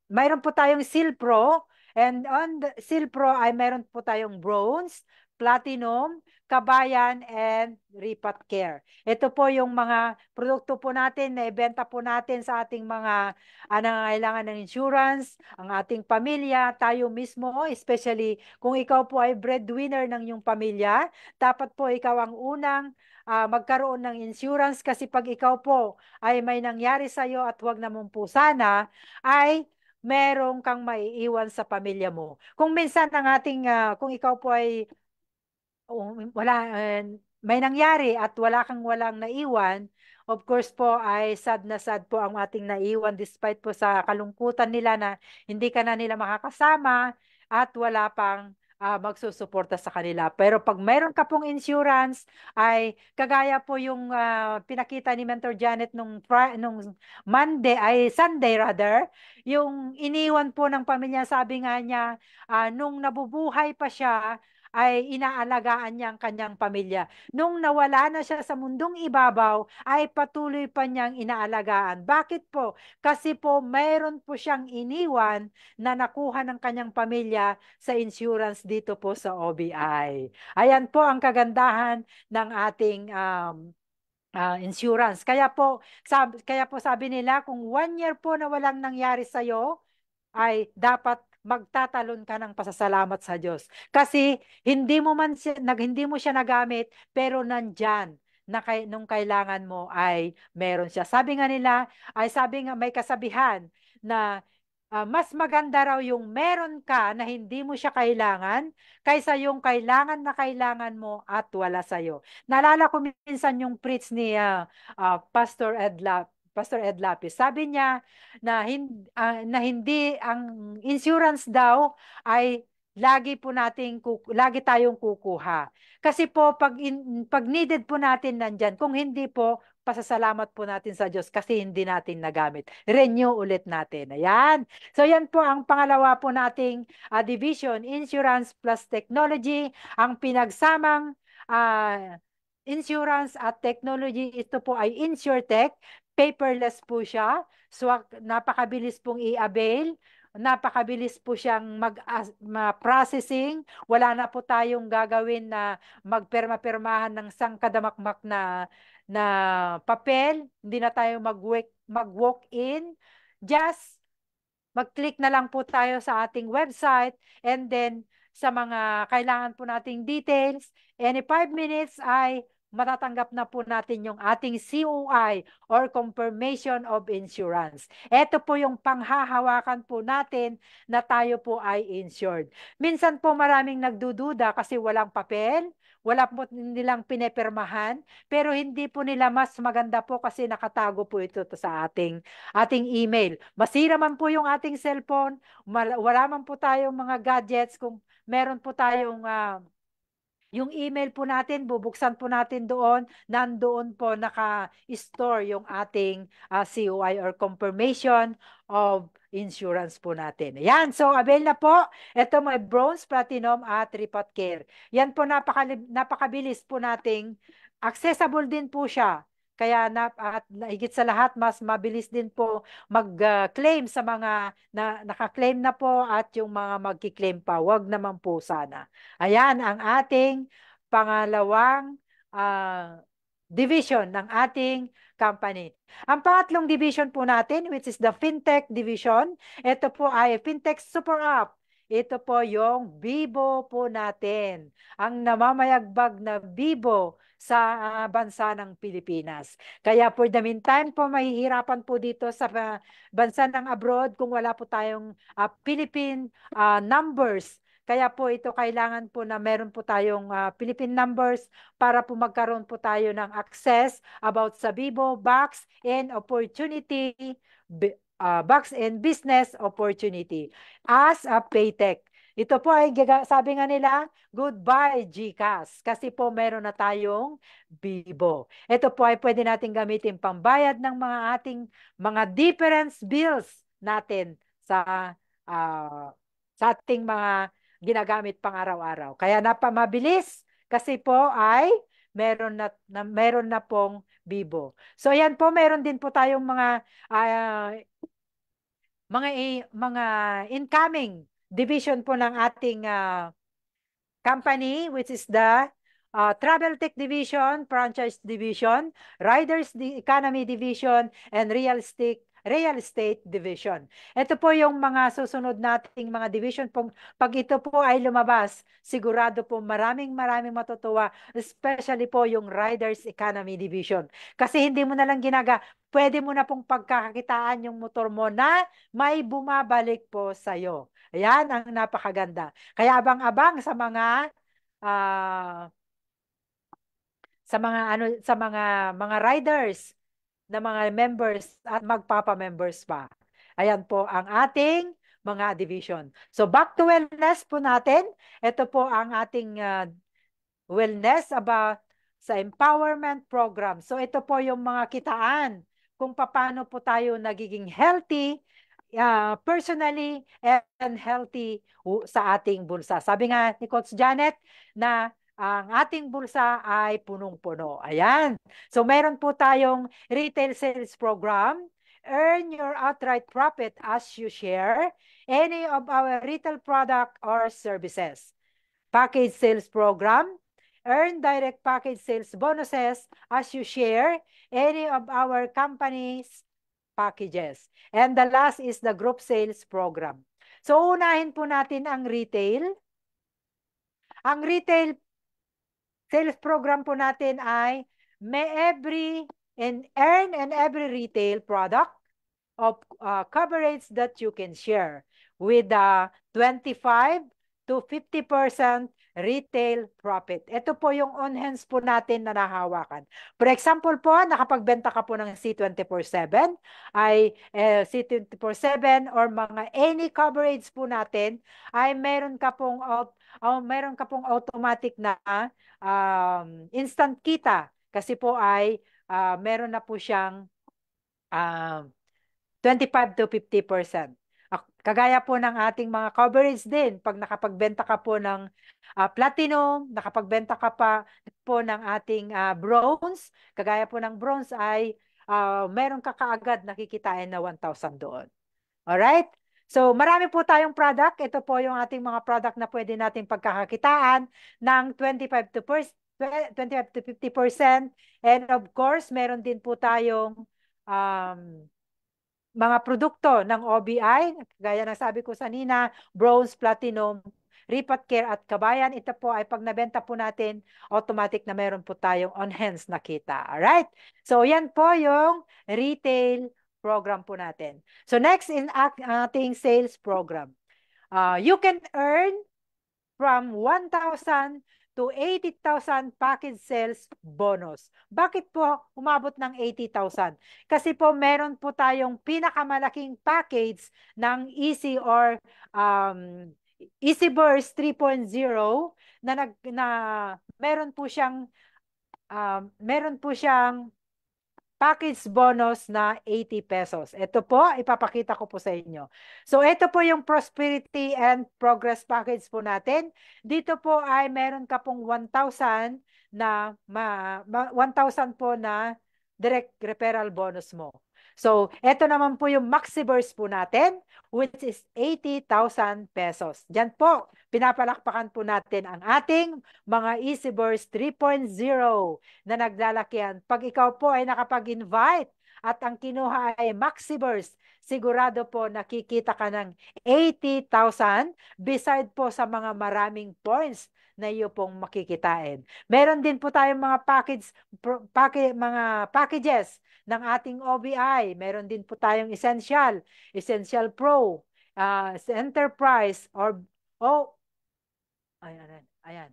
mayroon po tayong Seal Pro, and on the Seal Pro ay meron po tayong Bronze, Platinum, Kabayan, and Ripat Care. Ito po yung mga produkto po natin na ibenta po natin sa ating mga nangangailangan ng insurance, ang ating pamilya, tayo mismo, especially kung ikaw po ay breadwinner ng iyong pamilya, dapat po ikaw ang unang magkaroon ng insurance, kasi pag ikaw po ay may nangyari sa iyo at huwag naman po sana, ay merong kang maiiwan sa pamilya mo. Kung minsan ang ating, kung ikaw po ay wala, may nangyari at walang naiwan, of course po ay sad na sad po ang ating naiwan, despite po sa kalungkutan nila na hindi ka na nila makakasama at wala pang magsusuporta sa kanila. Pero pag mayroon ka pong insurance, ay kagaya po yung pinakita ni Mentor Janet nung Monday, ay Sunday rather, yung iniwan po ng pamilya, sabi nga niya, nung nabubuhay pa siya, ay inaalagaan niya ang kanyang pamilya. Nung nawala na siya sa mundong ibabaw, ay patuloy pa niyang inaalagaan. Bakit po? Kasi po mayroon po siyang iniwan na nakuha ng kanyang pamilya sa insurance dito po sa OBI. Ayan po ang kagandahan ng ating insurance. Kaya po sabi nila, kung 1 year po na walang nangyari sa iyo, ay dapat magtatalon ka ng pasasalamat sa Diyos. Kasi hindi mo siya nagamit, pero nandyan na nung kailangan mo ay meron siya. Sabi nga may kasabihan na mas maganda raw yung meron ka na hindi mo siya kailangan, kaysa yung kailangan mo at wala sa'yo. Naalala ko minsan yung preach ni Pastor Ed Lapis. Sabi niya na hindi ang insurance daw ay lagi tayong kukuha. Kasi po pag needed po natin nandyan, kung hindi po, pasasalamat po natin sa Diyos kasi hindi natin nagamit. Renew ulit natin. Ayan. So yan po ang pangalawa po nating division, insurance plus technology. Ang pinagsamang insurance at technology, ito po ay InsurTech. Paperless po siya. So napakabilis pong i-avail. Napakabilis po siyang processing. Wala na po tayong gagawin na magperma-permahan ng sangkadamakmak na papel. Hindi na tayo mag-walk in. Just mag-click na lang po tayo sa ating website, and then sa mga kailangan po nating details, any 5 minutes ay matatanggap na po natin yung ating COI or Confirmation of Insurance. Ito po yung panghahawakan po natin na tayo po ay insured. Minsan po maraming nagdududa kasi walang papel, wala po nilang pinepirmahan, pero hindi po nila, mas maganda po kasi nakatago po ito sa ating email. Masira man po yung ating cellphone, wala man po tayong mga gadgets, kung meron po tayong yung email po natin, bubuksan po natin doon, nandoon po naka-store yung ating COI or Confirmation of Insurance po natin. Ayan, so avail na po. Ito may Bronze, Platinum at Ripat Care. Yan po napakabilis po nating, accessible din po siya. Kaya at higit sa lahat, mas mabilis din po mag-claim sa mga naka-claim na po at yung mga magki-claim pa. Wag naman po sana. Ayan ang ating pangalawang division ng ating company. Ang pangatlong division po natin, which is the FinTech division, ito po ay FinTech Super App. Ito po yung Bibo po natin, ang namamayagbag na Bibo sa bansa ng Pilipinas. Kaya for the meantime po, mahihirapan po dito sa bansa ng abroad kung wala po tayong Philippine numbers. Kaya po ito kailangan po na meron po tayong Philippine numbers para po magkaroon po tayo ng access about sa Bibo, Box and Opportunity, Box and Business Opportunity as a Paytech. Ito po ay, sabi nga nila, goodbye GCash. Kasi po meron na tayong Bibo. Ito po ay pwede natin gamitin pambayad ng mga ating mga difference bills natin ah, sa ating mga ginagamit pang araw-araw. Kaya napamabilis kasi po ay meron na pong Bibo. So yan po, meron din po tayong mga incoming division po ng ating company, which is the Travel Tech Division, Franchise Division, Riders Economy Division, and Real Estate Division. Ito po yung mga susunod nating mga division. Pag ito po ay lumabas, sigurado po maraming matutuwa, especially po yung Riders Economy Division. Kasi hindi mo na lang pwede mo na pong pagkakakitaan yung motor mo na may bumabalik po sa'yo. Ayan ang napakaganda. Kaya abang-abang ah, sa mga riders na mga members at magpapa-members pa. Ayan po ang ating mga division. So back to wellness po natin. Ito po ang ating wellness about sa empowerment program. So ito po yung mga kitaan kung paano po tayo nagiging healthy personally and healthy sa ating bulsa. Sabi nga ni Coach Janet na ang ating bulsa ay punong-puno. Ayan. So meron po tayong retail sales program. Earn your outright profit as you share any of our retail product or services. Package sales program. Earn direct package sales bonuses as you share any of our company's packages. And the last is the group sales program. So, unahin po natin ang retail. Ang retail sales program po natin ay earn and every retail product of coverage that you can share with 25 to 50% retail profit. Ito po yung on-hands po natin na nahawakan. For example po, nakapagbenta ka po ng C24/7 ay C24/7 or mga any coverage po natin ay meron ka pong automatic na instant kita kasi po ay meron na po siyang 25 to 50%. Kagaya po ng ating mga coverage din, pag nakapagbenta ka po ng platinum, nakapagbenta ka pa po ng ating bronze, kagaya po ng bronze ay meron ka kaagad nakikitain na 1,000 doon. Alright? So, marami po tayong product. Ito po yung ating mga product na pwede nating pagkakakitaan ng 25 to 50%. And of course, meron din po tayong mga produkto ng OBI, gaya ng sabi ko sanina, bronze, platinum, Ripat Care at Kabayan. Ito po ay pag nabenta po natin, automatic na meron po tayong on-hands na kita. Alright? So, yan po yung retail program po natin. So, next in ating sales program. You can earn from 1,000 to 80,000 package sales bonus. Bakit po umabot ng 80,000? Kasi po meron po tayong pinakamalaking package ng Easy or Easy Burst 3.0 na meron po siyang package bonus na 80 pesos. Ito po, ipapakita ko po sa inyo. So, ito po yung Prosperity and Progress package po natin. Dito po ay meron ka pong 1,000 po na direct referral bonus mo. So, ito naman po yung Maxiverse po natin, which is 80,000 pesos. Diyan po, pinapalakpakan po natin ang ating mga EasyBurst 3.0 na naglalakihan. Pag ikaw po ay nakapag-invite at ang kinuha ay Maxiverse, sigurado po nakikita ka ng 80,000 beside po sa mga maraming points na iyo pong makikitain. Meron din po tayong mga packages ng ating OBI. Meron din po tayong Essential, Essential Pro, Enterprise, ayan.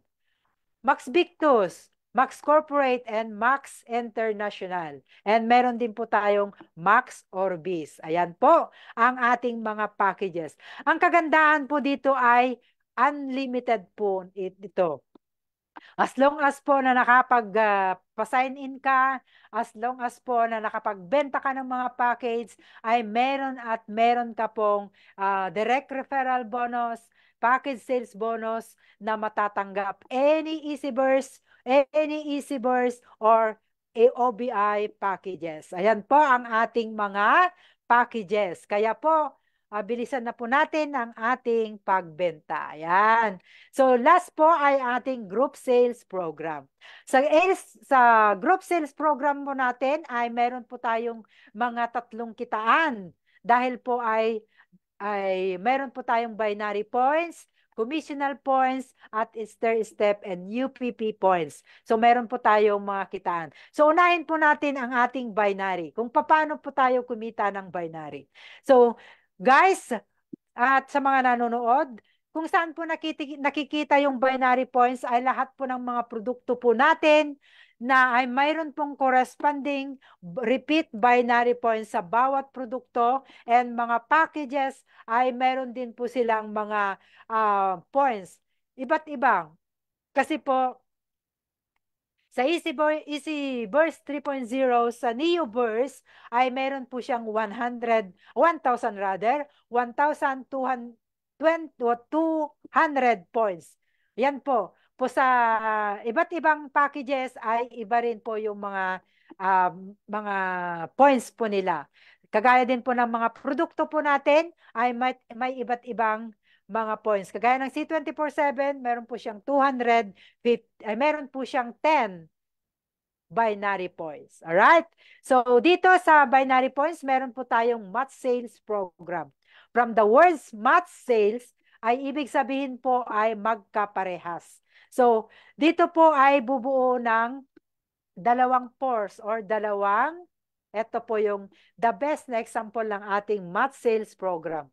Max Victus, Max Corporate, and Max International. And meron din po tayong Max Orbis. Ayan po ang ating mga packages. Ang kagandahan po dito ay unlimited po ito. As long as po na pa-sign in ka, as long as po na nakapagbenta ka ng mga package, ay meron at meron ka pong direct referral bonus, package sales bonus na matatanggap. Any Easy Burst or AOBI packages. Ayan po ang ating mga packages. Kaya po, bilisan na po natin ang ating pagbenta. Ayan. So last po ay ating group sales program. Sa group sales program po natin ay meron po tayong mga tatlong kitaan. Dahil po ay meron po tayong binary points, commissional points, at stair-step and UPP points. So meron po tayong mga kitaan. So unahin po natin ang ating binary. Kung paano po tayo kumita ng binary. So guys, at sa mga nanonood, kung saan po nakikita yung binary points ay lahat po ng mga produkto po natin na ay mayroon pong corresponding repeat binary points sa bawat produkto, and mga packages ay mayroon din po silang mga points. Iba't ibang. Kasi po, sa Easy Burst 3.0, sa Neo Burst, ay meron po siyang 1,200 points. Yan po. Po sa iba't ibang packages ay iba rin po yung mga points po nila. Kagaya din po ng mga produkto po natin ay may iba't ibang mga points. Kagaya ng C24/7, meron po siyang 250, meron po siyang 10 binary points. Alright? So, dito sa binary points, meron po tayong match sales program. From the words match sales, ay ibig sabihin po ay magkaparehas. So, dito po ay bubuo ng dalawang pores or ito po yung the best na example ng ating match sales program.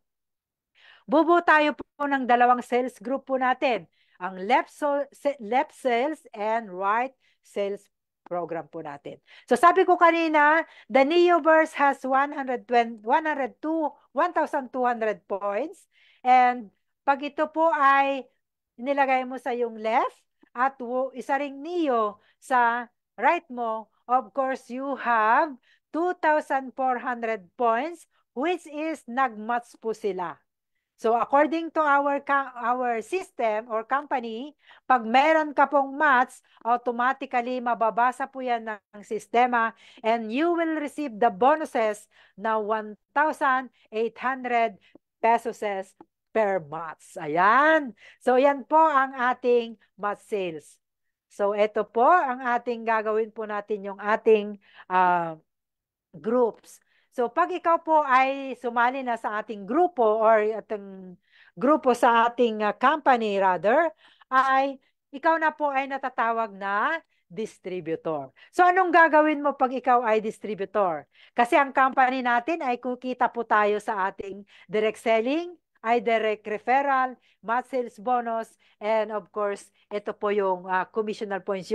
Bubuo tayo po ng dalawang sales group po natin. Ang left sales and right sales program po natin. So sabi ko kanina, the Neoverse has 1,200 points. And pag ito po ay nilagay mo sa yung left at isa ring Neo sa right mo, of course, you have 2,400 points, which is nagmatch po sila. So according to our system or company, pag meron ka pong match, automatically mababasa po yan ng sistema and you will receive the bonuses na 1,800 pesos per match. Ayan. So yan po ang ating match sales. So ito po ang ating gagawin po natin yung ating groups. So pag ikaw po ay sumali na sa ating grupo or ating grupo sa ating company rather, ay ikaw na po ay natatawag na distributor. So anong gagawin mo pag ikaw ay distributor? Kasi ang company natin ay kukita po tayo sa ating direct selling, ay direct referral, match sales bonus, and of course, ito po yung commissional points,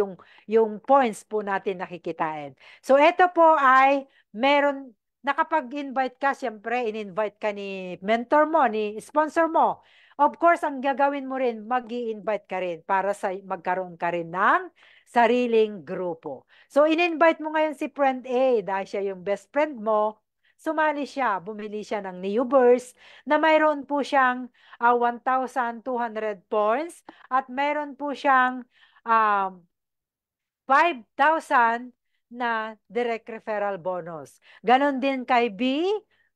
yung points po natin nakikitain. So ito po ay meron, nakapag-invite ka, siyempre, in-invite ka ni mentor mo, ni sponsor mo. Of course, ang gagawin mo rin, mag-i-invite ka rin para magkaroon ka rin ng sariling grupo. So, in-invite mo ngayon si friend A dahil siya yung best friend mo, sumali siya, bumili siya ng Neoverse na mayroon po siyang 1,200 points at mayroon po siyang 5,000 na direct referral bonus. Ganon din kay B,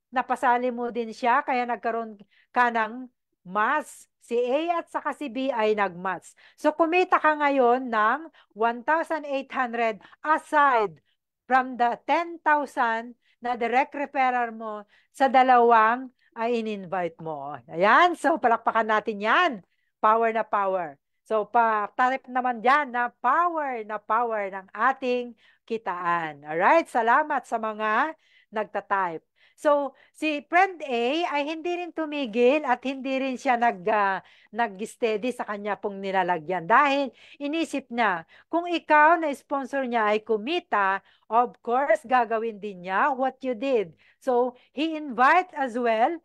napasali mo din siya, kaya nagkaroon ka ng match. Si A at saka si B ay nag-match. So, kumita ka ngayon ng 1,800 aside from the 10,000 na direct referral mo sa dalawang ay in-invite mo. Ayan, so palakpakan natin yan. Power na power. So, pa-type naman dyan na power ng ating kitaan. Alright? Salamat sa mga nagta-type. So, si friend A ay hindi rin tumigil at hindi rin siya nag-steady sa kanya pong nilalagyan. Dahil inisip niya, kung ikaw na sponsor niya ay kumita, of course, gagawin din niya what you did. So, he invite as well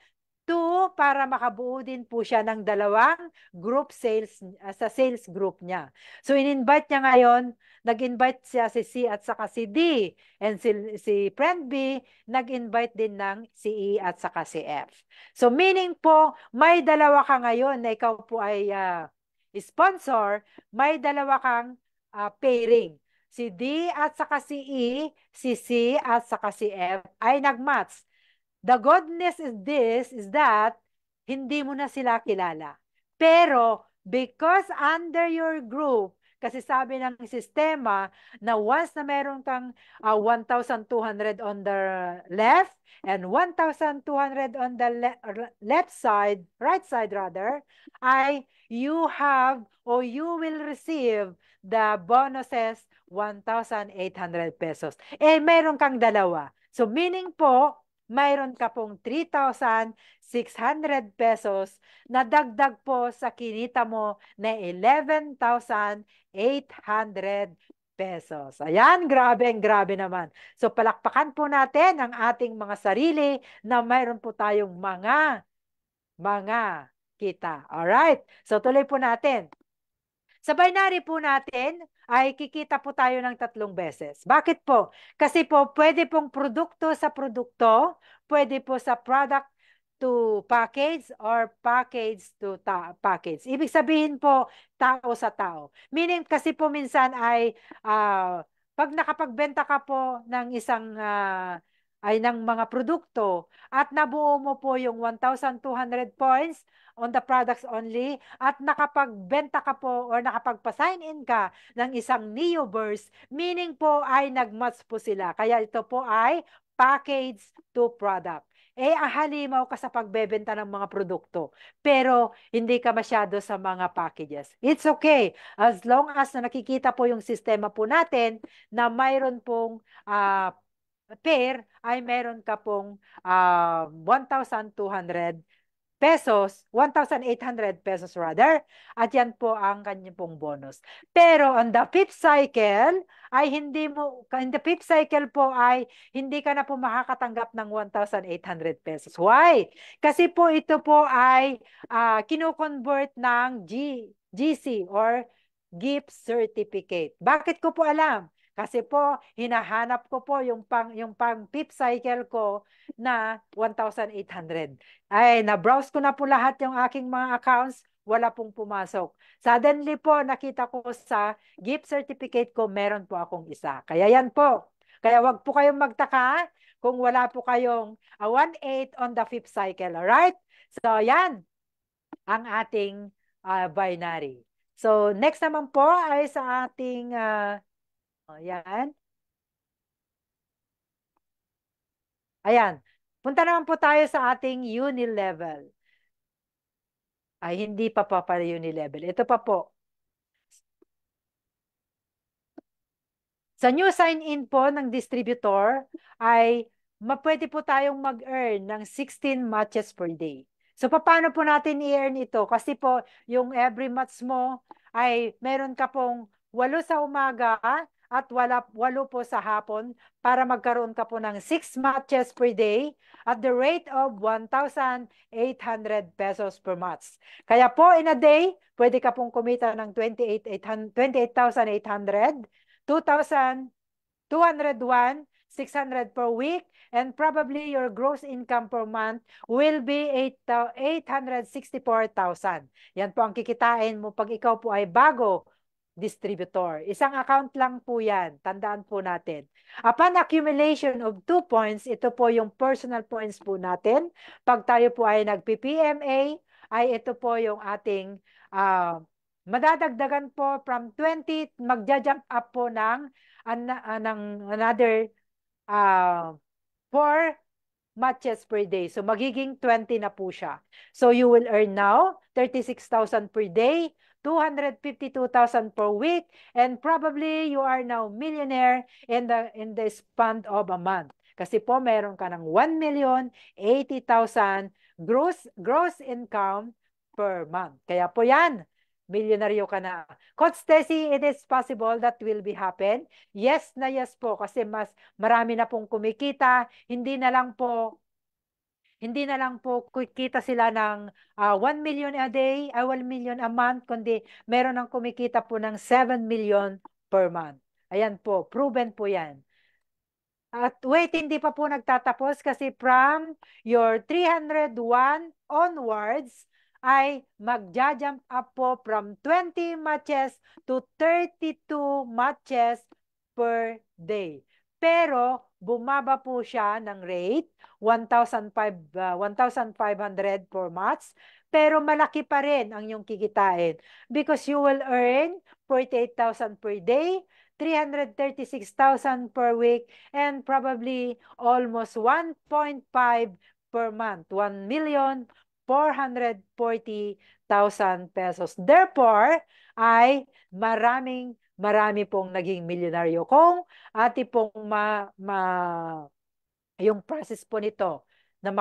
2, para makabuo din po siya ng dalawang group sales sa sales group niya. So in-invite niya ngayon, nag-invite siya si C at saka si D. And si friend B, nag-invite din ng si E at saka si F. So meaning po, may dalawa ka ngayon na ikaw po ay sponsor, may dalawa kang pairing. Si D at saka si E, si C at saka si F ay nag-match. The goodness is that hindi mo na sila kilala. Pero because under your group, kasi sabi ng sistema na once na meron kang 1,200 on the left and 1,200 on the left side, right side rather, ay you have or you will receive the bonuses 1,800 pesos. Eh, meron kang dalawa. So meaning po, mayroon ka pong 3,600 pesos na dagdag po sa kinita mo na 11,800 pesos. Ayan, grabe naman. So palakpakan po natin ang ating mga sarili na mayroon po tayong mga kita. Alright, so tuloy po natin. Sa binary po natin ay kikita po tayo ng 3 beses. Bakit po? Kasi po pwede pong produkto sa produkto, pwede po sa product to package or package to package. Ibig sabihin po tao sa tao. Meaning kasi po minsan ay pag nakapagbenta ka po ng isang ay ng mga produkto at nabuo mo po yung 1,200 points on the products only at nakapagbenta ka po or nakapagpa-sign in ka ng isang Neoverse, meaning po ay nag-match po sila. Kaya ito po ay package to product. Eh, halimaw ka sa pagbebenta ng mga produkto, pero hindi ka masyado sa mga packages. It's okay. As long as na nakikita po yung sistema po natin na mayroon pong pair, ay meron ka pong 1,200 pesos, 1,800 pesos rather, at yan po ang kanyang pong bonus. Pero on the fifth cycle, ay hindi mo, in the fifth cycle po ay hindi ka na po makakatanggap ng 1,800 pesos. Why? Kasi po ito po ay kino-convert ng GC or gift certificate. Bakit ko po alam? Kasi po, hinahanap ko po yung pang fifth cycle ko na 1,800. Ay, na-browse ko na po lahat yung aking mga accounts, wala pong pumasok. Suddenly po, nakita ko sa gift certificate ko, meron po akong isa. Kaya yan po. Kaya wag po kayong magtaka kung wala po kayong 1/8 on the fifth cycle. Alright? So, yan ang ating binary. So, next naman po ay sa ating ayan. Ayan. Punta naman po tayo sa ating unilevel. Ay, hindi pa pala unilevel. Ito pa po. Sa new sign-in po ng distributor ay pwede po tayong mag-earn ng 16 matches per day. So, paano po natin i-earn ito? Kasi po, yung every match mo ay meron ka pong 8 sa umaga at 8 po sa hapon para magkaroon ka po ng 6 matches per day at the rate of 1,800 pesos per match. Kaya po, in a day, pwede ka pong kumita ng 28,800, 2,201, 600 per week, and probably your gross income per month will be 864,000. Yan po ang kikitain mo pag ikaw po ay bago distributor. Isang account lang po yan. Tandaan po natin. Upon accumulation of 2 points, ito po yung personal points po natin. Pag tayo po ay nag-PPMA, ay ito po yung ating madadagdagan po from 20, magja-jump up po ng another 4 matches per day. So, magiging 20 na po siya. So, you will earn now 36,000 per day, 252,000 per week, and probably you are now millionaire in the span of a month. Kasi po, meron ka ng 1,080,000 gross income per month. Kaya po yan, milyonaryo ka na. Coach Tessie, it is possible that will be happen? Yes na yes po, kasi mas marami na pong kumikita, hindi na lang po Hindi na lang po kita sila ng 1 million a day, 1 million a month, kundi meron ng kumikita po ng 7 million per month. Ayan po, proven po yan. At wait, hindi pa po nagtatapos kasi from your 301 onwards ay magja-jump up po from 20 matches to 32 matches per day. Pero bumaba po siya ng rate, 1,500 per match, pero malaki pa rin ang iyong kikitain because you will earn 48,000 per day, 336,000 per week, and probably almost 1.5 per month, 1,440,000 pesos. Therefore, ay marami pong naging milyonaryo. Kung pong yung process po nito na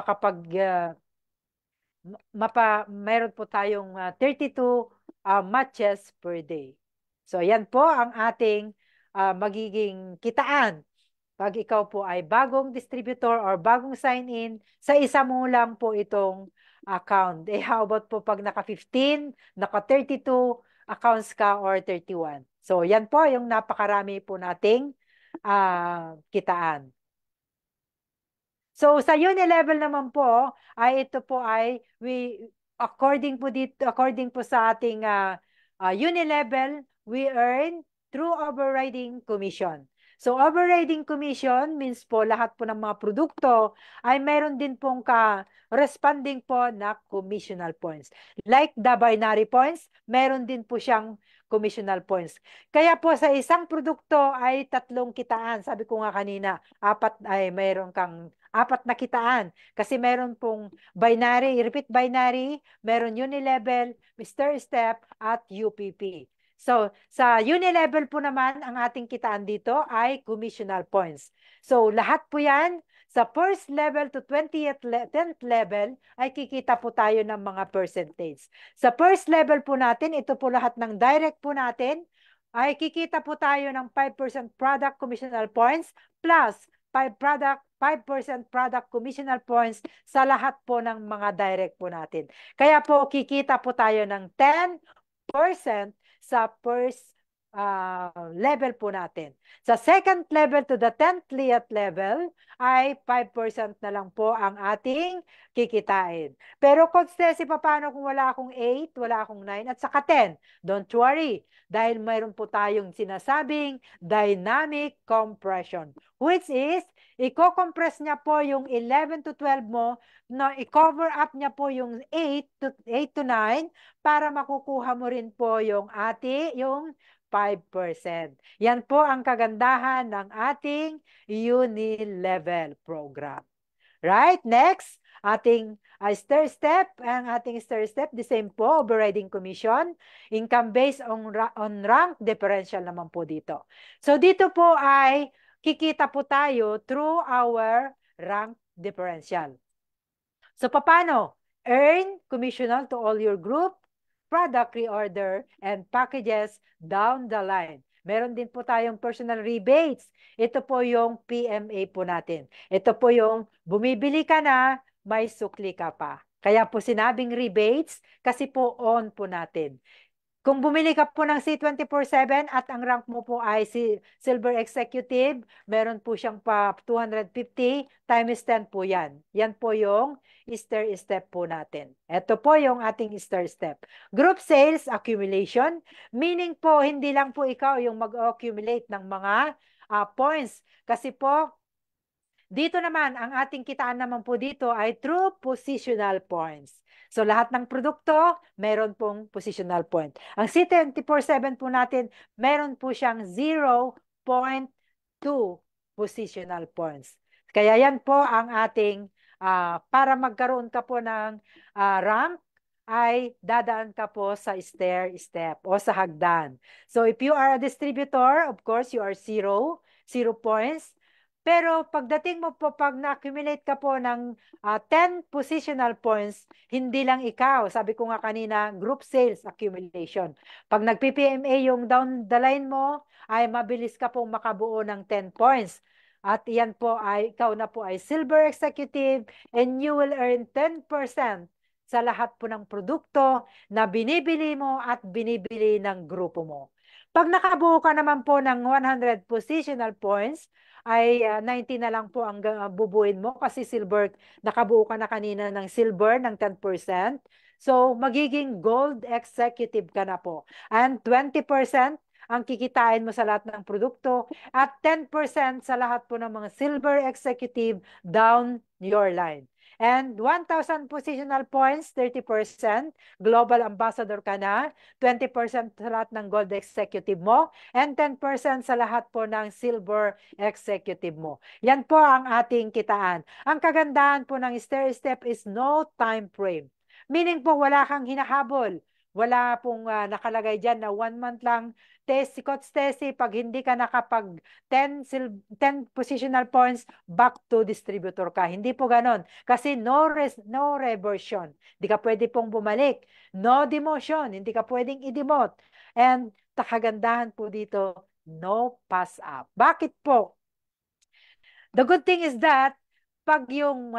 meron po tayong 32 matches per day. So, yan po ang ating magiging kitaan pag ikaw po ay bagong distributor or bagong sign-in, sa isa mo lang po itong account. How about po pag naka-15, naka-32 accounts ka or 31? So, yan po yung napakarami po nating kitaan. So, sa Unilevel naman po, ay ito po ay, according po sa ating Unilevel, we earn through overriding commission. So, overriding commission means po lahat po ng mga produkto ay meron din pong responding po na commissional points. Like the binary points, meron din po siyang commissional points. Kaya po sa isang produkto ay 3 kitaan. Sabi ko nga kanina, mayroon kang 4 na kitaan. Kasi meron pong binary, repeat binary, meron unilevel, Mr. Step, at UPP. So, sa unilevel po naman, ang ating kitaan dito ay commissional points. So, lahat po yan, sa first level to 10th level, ay kikita po tayo ng mga percentage. Sa first level po natin, ito po lahat ng direct po natin, ay kikita po tayo ng 5% product commissional points plus 5% product commissional points sa lahat po ng mga direct po natin. Kaya po kikita po tayo ng 10% sa first level po natin. Sa second level to the 10th level ay 5% na lang po ang ating kikitain. Pero si paano kung wala akong 8, wala akong 9 at saka 10? Don't worry dahil mayroon po tayong sinasabing dynamic compression, which is i-compress niya po yung 11 to 12 mo, na i-cover up niya po yung 8 to 9 para makukuha mo rin po yung 5%. Yan po ang kagandahan ng ating Unilevel program. Right? Next, ating stair step. Ang ating stair step, the same po, overriding commission. Income based on rank differential naman po dito. So dito po ay kikita po tayo through our rank differential. So paano? Earn commissional to all your group, product reorder, and packages down the line. Meron din po tayong personal rebates. Ito po yung PMA po natin. Ito po yung bumibili ka na, may sukli ka pa. Kaya po sinabing rebates kasi po on po natin. Kung bumili ka po ng C24/7 at ang rank mo po ay Silver Executive, meron po siyang pa 250 times 10 po yan. Yan po yung stair step po natin. Ito po yung ating stair step. Group sales accumulation, meaning po hindi lang po ikaw yung mag-accumulate ng mga points. Kasi po, dito naman, ang ating kitaan naman po dito ay true positional points. So, lahat ng produkto, meron pong positional point. Ang C24/7 po natin, meron po siyang 0.2 positional points. Kaya yan po ang ating, para magkaroon ka po ng rank, ay dadaan ka po sa stair step o sa hagdan. So, if you are a distributor, of course, you are 0 points. Pero pagdating mo po, pag na-accumulate ka po ng 10 positional points, hindi lang ikaw. Sabi ko nga kanina, group sales accumulation. Pag nag-PPMA yung down the line mo, ay mabilis ka pong makabuo ng 10 points. At yan po ay, ikaw na po ay silver executive and you will earn 10% sa lahat po ng produkto na binibili mo at binibili ng grupo mo. Pag nakabuo ka naman po ng 100 positional points, ay 90 na lang po ang bubuin mo kasi silver, nakabuo ka na kanina ng silver ng 10%. So, magiging gold executive ka na po. And 20% ang kikitain mo sa lahat ng produkto at 10% sa lahat po ng mga silver executive down your line. And 1,000 positional points, 30%, global ambassador ka na, 20% sa lahat ng gold executive mo, and 10% sa lahat po ng silver executive mo. Yan po ang ating kitaan. Ang kagandahan po ng stair-step is no time frame. Meaning po wala kang hinahabol. Wala pong nakalagay dyan na 1 month lang. Coach Tessie, pag hindi ka nakapag 10 positional points, back to distributor ka. Hindi po ganon. Kasi no reversion. Hindi ka pwede pong bumalik. No demotion. Hindi ka pwedeng i-demote. And kagandahan po dito, no pass up. Bakit po? The good thing is that pag yung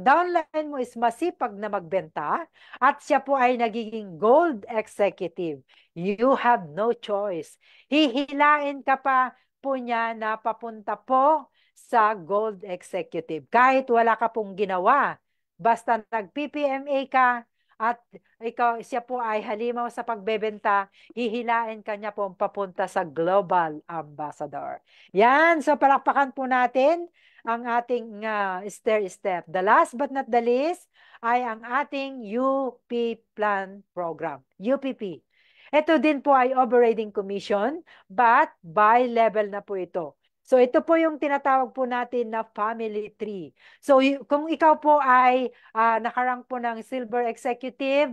downline mo is masipag na magbenta at siya po ay nagiging gold executive, you have no choice. Hihilain ka pa po niya na papunta po sa gold executive. Kahit wala ka pong ginawa, basta nag-PPMA ka at siya po ay halimaw sa pagbebenta, hihilain ka niya po papunta sa global ambassador. Yan, so palakpakan po natin ang ating stair-step. The last but not the least ay ang ating UP Plan Program, UPP. Ito din po ay operating commission, but by level na po ito. So ito po yung tinatawag po natin na family tree. So kung ikaw po ay nakarang po ng silver executive,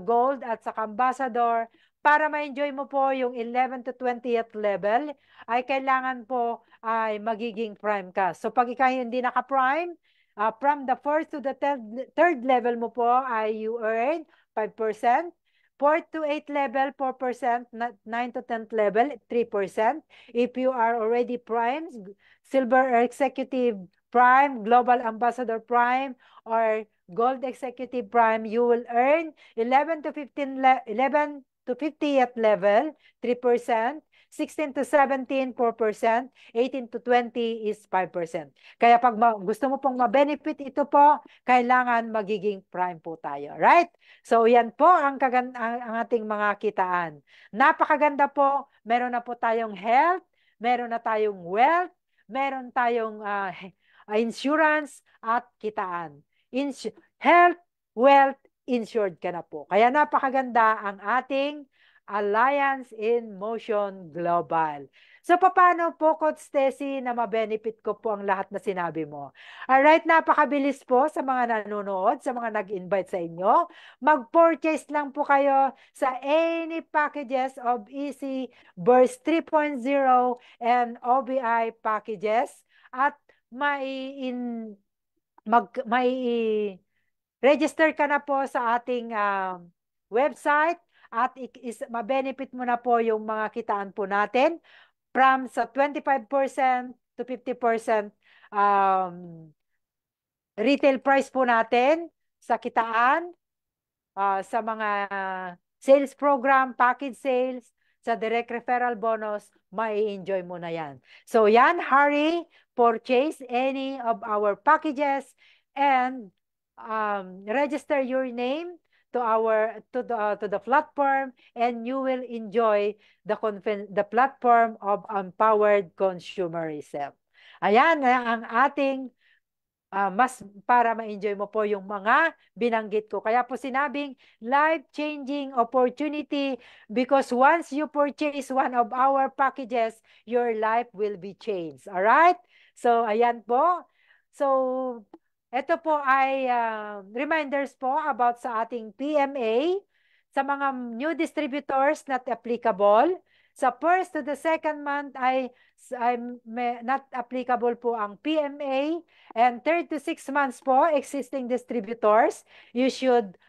gold at saka ambassador, para ma-enjoy mo po yung 11 to 20th level, ay kailangan po ay magiging prime ka. So pag ikaw hindi naka-prime, from the first to the third level mo po ay you earn 5%. 4th to 8th level, 4%, 9 to 10th level, 3%. If you are already prime, silver executive prime, global ambassador prime, or gold executive prime, you will earn 11 to 50th level, 3%. 16 to 17, 4%. 18 to 20 is 5%. Kaya pag gusto mo pong ma-benefit ito po, kailangan magiging prime po tayo. Right? So yan po ang ating mga kitaan. Napakaganda po. Meron na po tayong health, meron na tayong wealth, meron tayong insurance at kitaan. Health, wealth, insured ka na po. Kaya napakaganda ang ating Alliance in Motion Global. So, paano po, Coach Tessie, na ma-benefit ko po ang lahat na sinabi mo? Alright, napakabilis po sa mga nanonood, sa mga nag-invite sa inyo. Mag-purchase lang po kayo sa any packages of Easy Burst 3.0 and OBI packages at register ka na po sa ating website at ma-benefit mo na po yung mga kitaan po natin from sa 25% to 50% retail price po natin sa kitaan, sa mga sales program, package sales, sa direct referral bonus, mai-enjoy mo na yan. So yan, hurry, purchase any of our packages and register your name to the platform, and you will enjoy the platform of empowered consumerism. Ayan ang ating mas para ma-enjoy mo po yung mga binanggit ko. Kaya po sinabing life-changing opportunity because once you purchase one of our packages, your life will be changed. Alright? So, ayan po. So, ito po ay reminders po about sa ating PMA. Sa mga new distributors not applicable. Sa first to the second month ay not applicable po ang PMA. And 3 to 6 months po, existing distributors, you should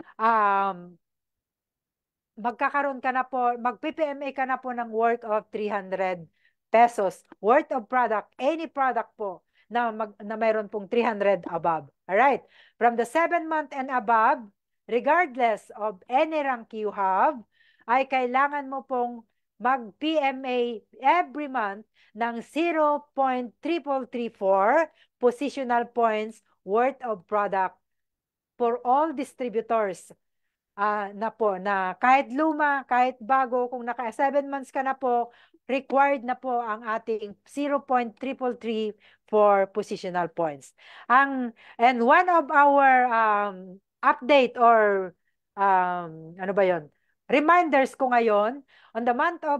magkakaroon ka na po, mag-PPMA ka na po ng worth of 300 pesos worth of product, any product po na mayroon pong 300 above. Alright? From the 7-month and above, regardless of any rank you have, ay kailangan mo pong mag-PMA every month ng 0.3334 positional points worth of product for all distributors na kahit luma, kahit bago, kung naka 7 months ka na po, required na po ang ating 0.333 for positional points. And one of our update or ano ba yon? Reminders ko ngayon, on the month of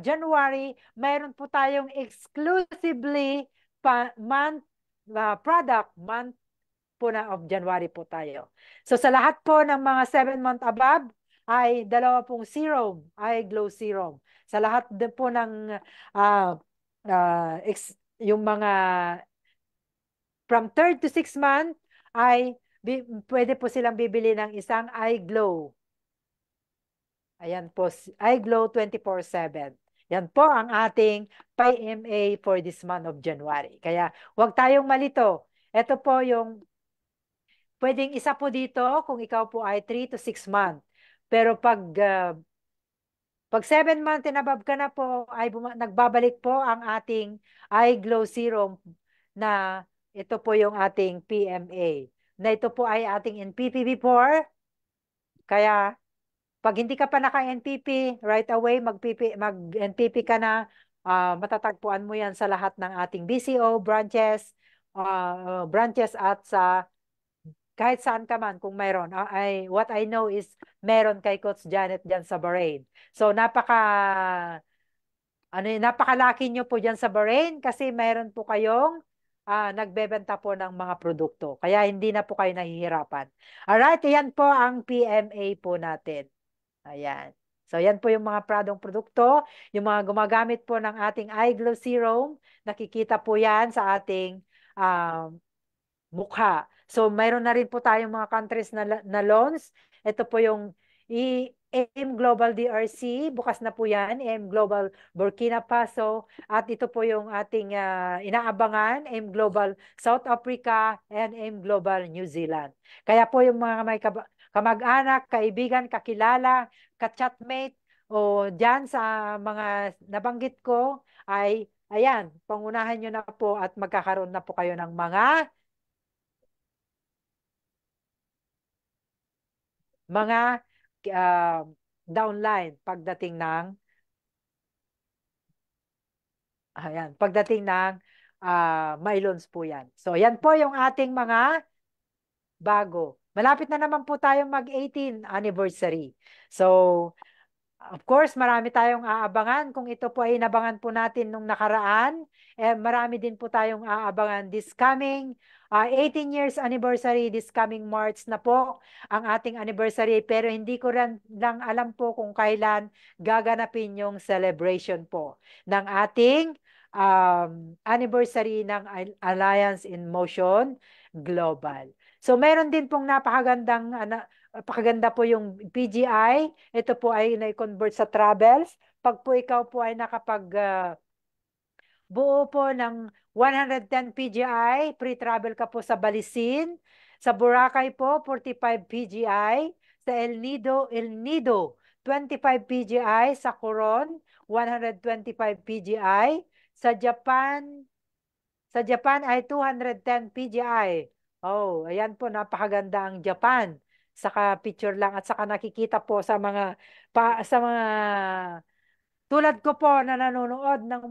January, mayroon po tayong exclusively product month po of January po tayo. So sa lahat po ng mga 7-month above, ay 2 pong serum, ay glow serum. Sa lahat din po ng yung mga from 3rd to 6th month, ay pwede po silang bibili ng isang eye glow. Ayan po, eye glow 24/7. Yan po ang ating PMA for this month of January. Kaya huwag tayong malito. Ito po yung pwedeng isa po dito kung ikaw po ay 3 to 6 months. Pero pag 7 months and above ka na po, ay nagbabalik po ang ating eye glow serum na ito po yung ating PMA. Na ito po ay ating NPP before. Kaya pag hindi ka pa naka-NPP, right away mag-NPP ka na, matatagpuan mo yan sa lahat ng ating BCO branches at sa kahit saan ka man kung mayroon. What I know is meron kay Coach Janet dyan sa Bahrain. So napakalaki nyo po dyan sa Bahrain kasi mayroon po kayong nagbebenta po ng mga produkto. Kaya hindi na po kayo nahihirapan. Alright, yan po ang PMA po natin. Ayan. So yan po yung mga produkto, yung mga gumagamit po ng ating eye glow serum, nakikita po yan sa ating mukha. So, mayroon na rin po tayong mga countries na loans. Ito po yung AIM Global DRC. Bukas na po yan. AIM Global Burkina Faso. At ito po yung ating inaabangan. AIM Global South Africa and AIM Global New Zealand. Kaya po yung mga may kamag-anak, kaibigan, kakilala, ka-chatmate, o dyan sa mga nabanggit ko ay, ayan, pangunahan nyo na po at magkakaroon na po kayo ng mga downline pagdating ng my loans po yan. So, yan po yung ating mga bago. Malapit na naman po tayong mag-18 anniversary. So, of course, marami tayong aabangan. Kung ito po ay inabangan po natin nung nakaraan, marami din po tayong aabangan this coming 18 years anniversary, this coming March na po ang ating anniversary. Pero hindi ko lang alam po kung kailan gaganapin yung celebration po ng ating anniversary ng Alliance in Motion Global. So, meron din pong napakaganda po yung PGI. Ito po ay na-convert sa travels. Pag po ikaw po ay buo po ng 110 PGI, pre-travel ka po sa Balisin. Sa Boracay po, 45 PGI. Sa El Nido, 25 PGI. Sa Coron, 125 PGI. Sa Japan ay 210 PGI. Oh, ayan po, napakaganda ang Japan. Saka picture lang at saka nakikita po sa mga tulad ko po na nanonood ng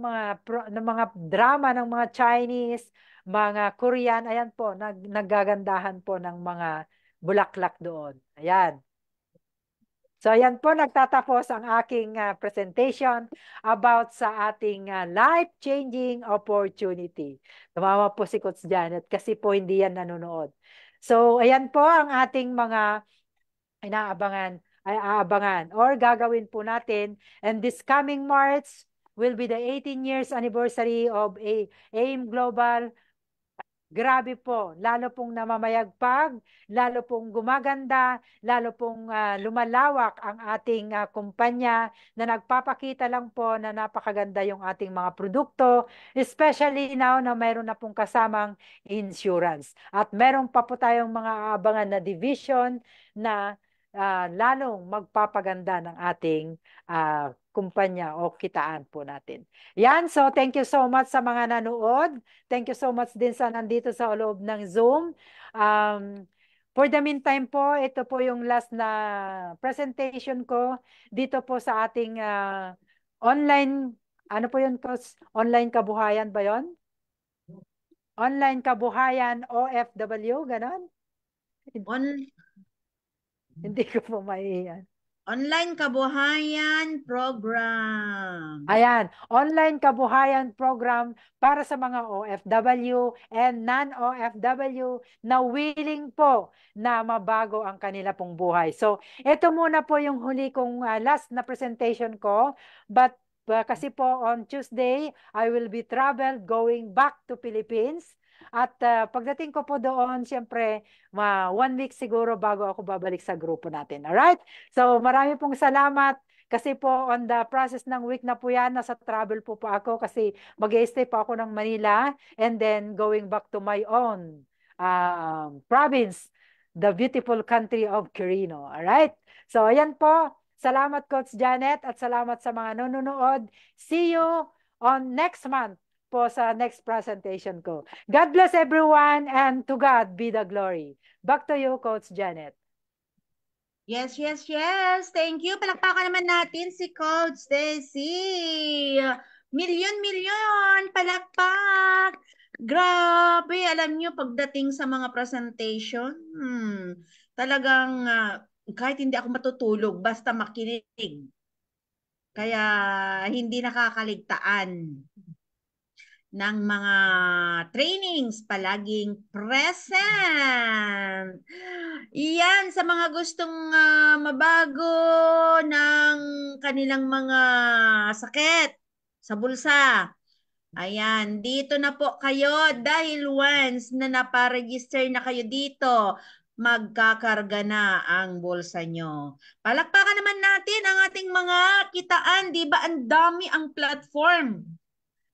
mga drama ng mga Chinese, mga Korean, ayan po, naggagandahan po ng mga bulaklak doon. Ayan. So, ayan po, nagtatapos ang aking presentation about sa ating life-changing opportunity. Tumawa po si Coach Janet kasi po hindi yan nanonood. So, ayan po ang ating mga aabangan or gagawin po natin. And this coming March will be the 18 years anniversary of AIM Global grabe po, lalo pong namamayagpag, lalo pong gumaganda, lalo pong lumalawak ang ating kumpanya na nagpapakita lang po na napakaganda yung ating mga produkto, especially now na mayroon na pong kasamang insurance. At meron pa po tayong mga aabangan na division na lalong magpapaganda ng ating kumpanya o kitaan po natin. Yan, so thank you so much sa mga nanood. Thank you so much din sa nandito sa loob ng Zoom. For the meantime po, ito po yung last na presentation ko dito po sa ating online, ano po yun, Coach? Online kabuhayan ba yun? Online kabuhayan OFW, ganon? Hindi ko po maiyan. Online Kabuhayan Program. Ayan, online kabuhayan program para sa mga OFW and non-OFW na willing po na mabago ang kanila pong buhay. So, ito muna po yung huli kong last na presentation ko. But kasi po on Tuesday, I will be traveled going back to Philippines. At pagdating ko po doon, siyempre, 1 week siguro bago ako babalik sa grupo natin. Alright? So, marami pong salamat. Kasi po on the process ng week na po yan, nasa travel po ako kasi mag-stay po ako ng Manila and then going back to my own province, the beautiful country of Quirino. Alright? So, ayan po. Salamat Coach Janet at salamat sa mga nanonood. See you on next month po sa next presentation ko. God bless everyone and to God be the glory. Back to you, Coach Janet. Yes, yes, yes. Thank you. Palakpakan naman natin si Coach Stacy. Milyon, palakpak. Grabe, alam nyo, pagdating sa mga presentation, talagang kahit hindi ako matutulog, basta makinig. Kaya hindi nakakaligtaan ng mga trainings, palaging present. Iyan, sa mga gustong mabago ng kanilang mga sakit sa bulsa. Ayan, dito na po kayo dahil once na naparegister na kayo dito, magkakarga na ang bulsa nyo. Palakpakan naman natin ang ating mga kitaan. Di ba ang dami ang platform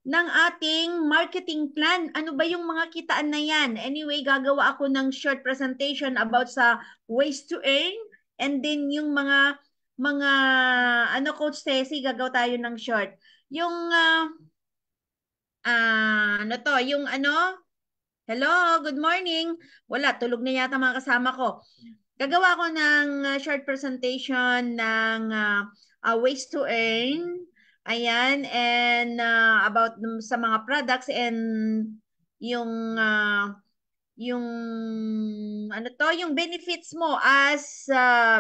ng ating marketing plan? Ano ba yung mga kitaan na yan? Anyway, gagawa ako ng short presentation about sa ways to earn, and then yung mga Coach Ceci, gagawa tayo ng short. Yung hello, good morning. Wala, tulog na yata mga kasama ko. Gagawa ko ng short presentation ng ways to earn. Ayan, and about sa mga products and yung yung benefits mo as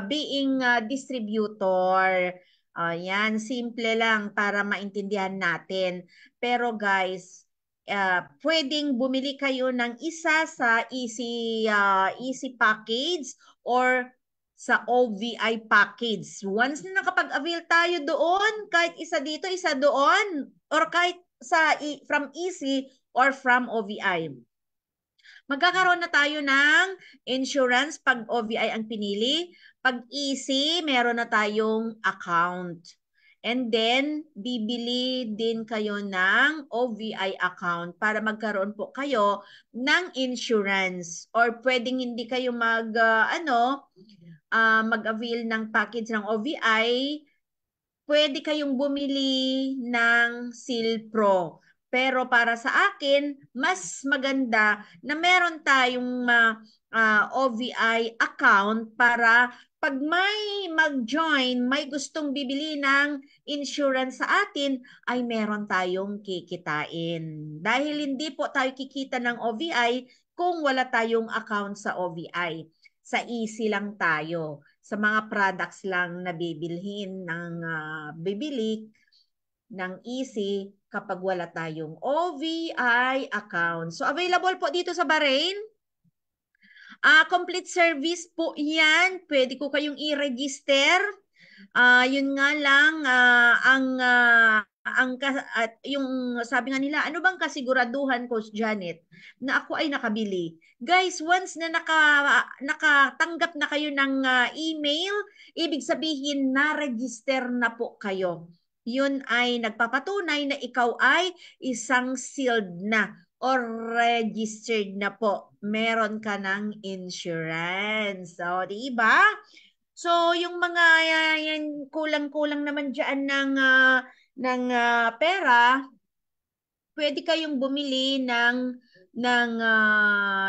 being a distributor. Ayan, simple lang para maintindihan natin. Pero guys, pwedeng bumili kayo ng isa sa easy package or sa OVI package. Once na nakapag-avail tayo doon, kahit isa dito, isa doon, or kahit from easy or from OVI, magkakaroon na tayo ng insurance pag OVI ang pinili. Pag easy, meron na tayong account. And then, bibili din kayo ng OVI account para magkaroon po kayo ng insurance. Or pwedeng hindi kayo mag-avail ng package ng OVI, pwede kayong bumili ng Silpro. Pero para sa akin, mas maganda na meron tayong OVI account para pag may mag-join, may gustong bibili ng insurance sa atin, ay meron tayong kikitain. Dahil hindi po tayo kikita ng OVI kung wala tayong account sa OVI. Sa easy lang tayo. Sa mga products lang na bibilhin ng bibili ng easy kapag wala tayong OVI account. So available po dito sa Bahrain. Complete service po yan. Pwede ko kayong i-register. Yun nga lang, ang at yung sabi nga nila, ano bang kasiguraduhan, Coach Janet, na ako ay nakabili? Guys, once na nakatanggap na kayo ng email, ibig sabihin na-register na po kayo. Yun ay nagpapatunay na ikaw ay isang sealed na or registered na po. Meron ka ng insurance. So, di ba? So, yung mga yan, kulang-kulang naman dyan ng pera, pwede kayong bumili ng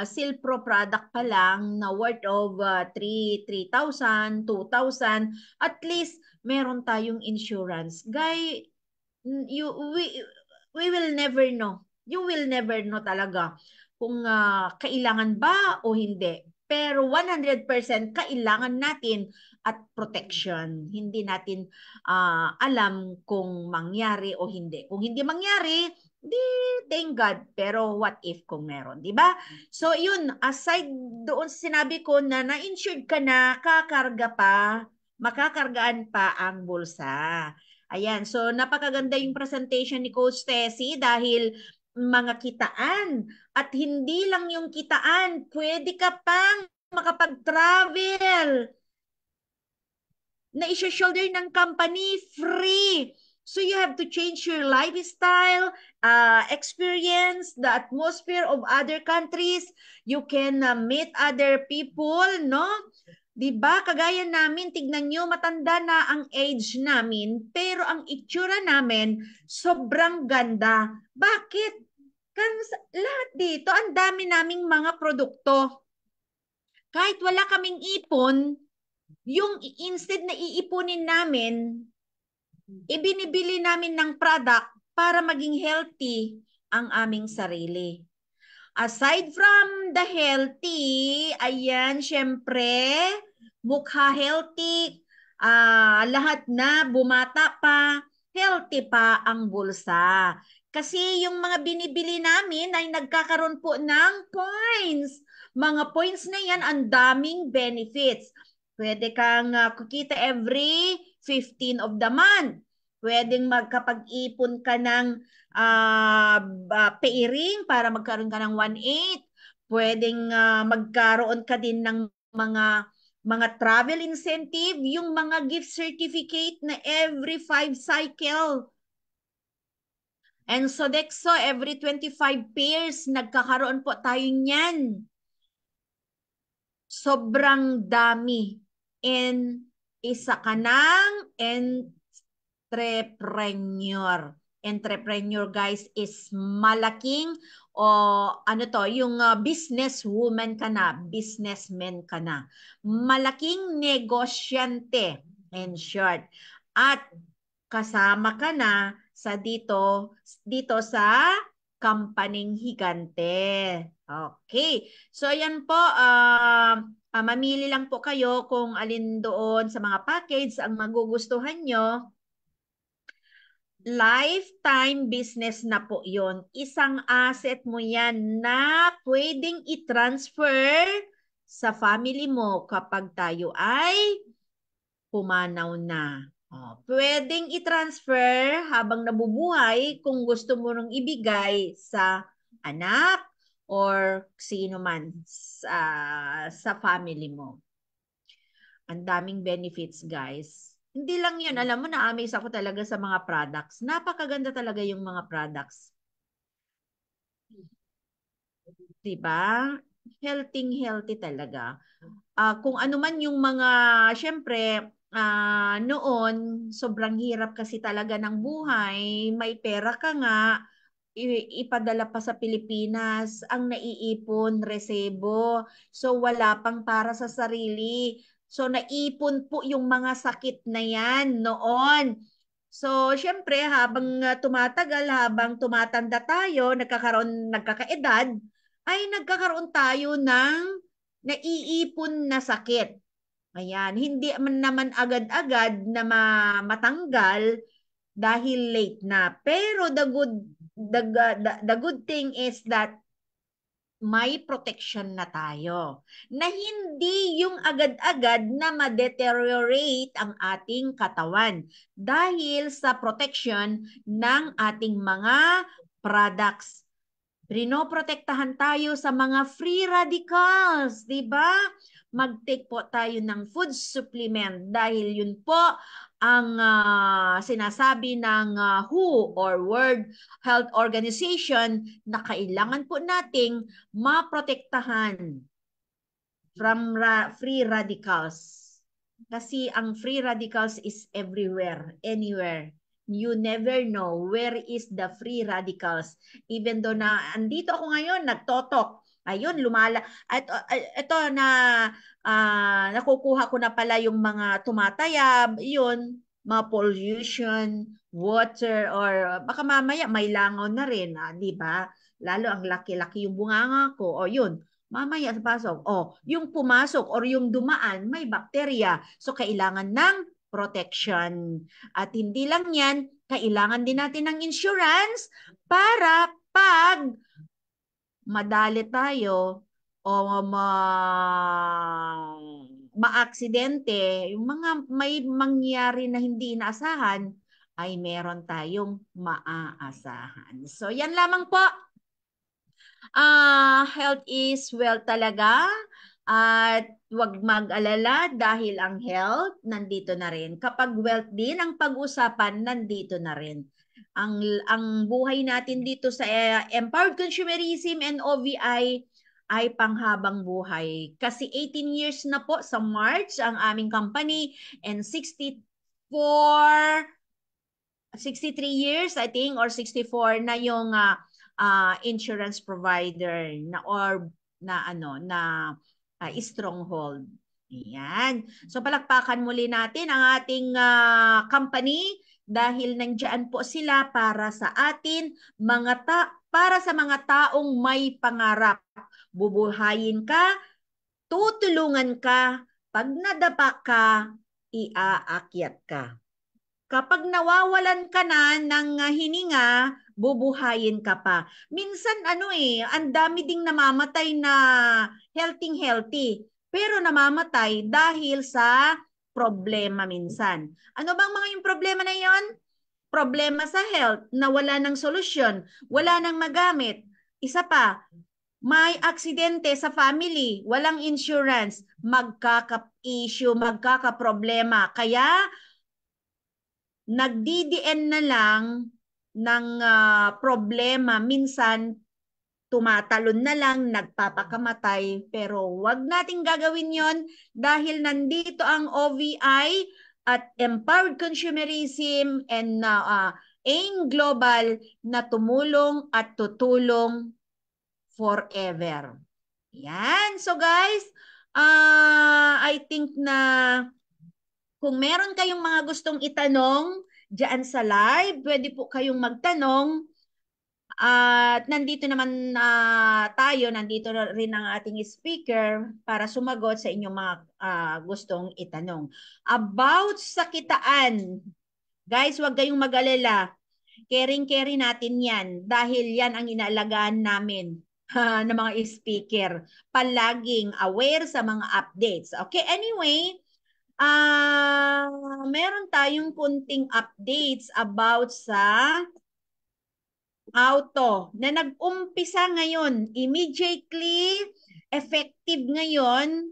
Silpro product pa lang na worth of 3,000, 2,000. At least, meron tayong insurance. Guy, we will never know. You will never know talaga kung kailangan ba o hindi. Pero 100% kailangan natin at protection. Hindi natin alam kung mangyari o hindi. Kung hindi mangyari, di thank God. Pero what if kung meron, di ba? So yun, aside doon sinabi ko na na-insured ka na, kakarga pa, makakargaan pa ang bulsa. Ayan, so napakaganda yung presentation ni Coach Tessie dahil mga kitaan. At hindi lang yung kitaan, pwede ka pang makapag-travel na i-shoulder ng company free. So you have to change your lifestyle, experience the atmosphere of other countries. You can meet other people, no? Diba? Kagaya namin, tignan nyo, matanda na ang age namin, pero ang itsura namin, sobrang ganda. Bakit? Lahat dito, ang dami naming mga produkto. Kahit wala kaming ipon, yung instead na iipunin namin, ibinibili namin ng product para maging healthy ang aming sarili. Aside from the healthy, ayan, syempre, mukha healthy, lahat na, bumata pa, healthy pa ang bulsa. Kasi yung mga binibili namin ay nagkakaroon po ng points. Mga points na yan, ang daming benefits. Pwede kang kukita every 15 of the month. Pwedeng magkapag-ipon ka ng pairing para magkaroon ka ng 1/8. Pwedeng magkaroon ka din ng mga travel incentive, yung mga gift certificate na every 5 cycle. And Sodexo, every 25 pairs, nagkakaroon po tayo niyan. Sobrang dami. And isa ka ng entrepreneur. Entrepreneur, guys, is malaking yung businesswoman ka na, businessman ka na. Malaking negosyante, in short. At kasama ka na sa dito sa kampaning higante. Okay. So, yan po. Mamili lang po kayo kung alin doon sa mga package ang magugustuhan nyo. Lifetime business na po yon. Isang asset mo yan na pwedeng i-transfer sa family mo kapag tayo ay pumanaw na. Pwedeng i-transfer habang nabubuhay kung gusto mo nung ibigay sa anak or sino man sa family mo. Ang daming benefits, guys. Hindi lang yun. Alam mo, na-amaze ako talaga sa mga products. Napakaganda talaga yung mga products. Diba? Healthy talaga. Kung ano man yung mga, syempre, noon, sobrang hirap kasi talaga ng buhay. May pera ka nga, ipadala pa sa Pilipinas, ang naiipon, resebo. So, wala pang para sa sarili. So, naipon po yung mga sakit na yan noon. So, syempre, habang tumatagal, habang tumatanda tayo, nagkakaedad, ay nagkakaroon tayo ng naiipon na sakit. Ayan, hindi naman agad-agad na matanggal dahil late na. Pero the good thing is that may protection na tayo. Na hindi yung agad-agad na ma-deteriorate ang ating katawan dahil sa protection ng ating mga products. Pinoprotektahan tayo sa mga free radicals, di ba? Mag-take po tayo ng food supplement dahil yun po ang sinasabi ng WHO or World Health Organization na kailangan po nating maprotektahan from free radicals. Kasi ang free radicals is everywhere, anywhere. You never know where is the free radicals. Even though na andito ako ngayon, nagtotok. Ayun, ito na nakukuha ko na pala yung mga tumatayab, yun, mga pollution, water, or baka mamaya may langaw na rin, di ba? Lalo ang laki-laki yung bunganga ko, o yun, mamaya pasok, yung pumasok or yung dumaan, may bakterya. So, kailangan ng protection. At hindi lang yan, kailangan din natin ng insurance para pag madali tayo o maaksidente, yung mga may mangyari na hindi inaasahan, ay meron tayong maaasahan. So, yan lamang po. Health is wealth talaga. At huwag mag-alala dahil ang health nandito na rin. Kapag wealth din ang pag-usapan, nandito na rin. Ang buhay natin dito sa Empowered Consumerism and OVI ay panghabang buhay. Kasi 18 years na po sa March ang aming company and 63 years I think or 64 na yung insurance provider na stronghold. Ayan. So palakpakan muli natin ang ating company dahil nandiyan po sila para sa atin, para sa mga taong may pangarap. Bubuhayin ka, tutulungan ka, pag nadapa ka, iaakyat ka. Kapag nawawalan ka na ng hininga, bubuhayin ka pa. Minsan ang dami ding namamatay na healthy. Pero namamatay dahil sa problema minsan. Ano bang mga yung problema na yon? Problema sa health na wala ng solusyon, wala nang magamit. Isa pa, may aksidente sa family, walang insurance, magkaka-issue, magkaka-problema. Kaya nagdidiin na lang ng problema. Minsan, tumatalon na lang, nagpapakamatay. Pero wag nating gagawin yon dahil nandito ang OVI at Empowered Consumerism and AIM Global na tumulong at tutulong forever. Yan. So guys, I think na kung meron kayong mga gustong itanong dyan sa live, pwede po kayong magtanong. At nandito naman nandito rin ang ating speaker para sumagot sa inyong mga gustong itanong. About sa kitaan, guys, huwag kayong mag-alala. Caring-carry natin yan dahil yan ang inaalagaan namin ng mga speaker. Palaging aware sa mga updates. Okay, anyway, meron tayong kunting updates about sa auto na nag-umpisa ngayon. Immediately effective ngayon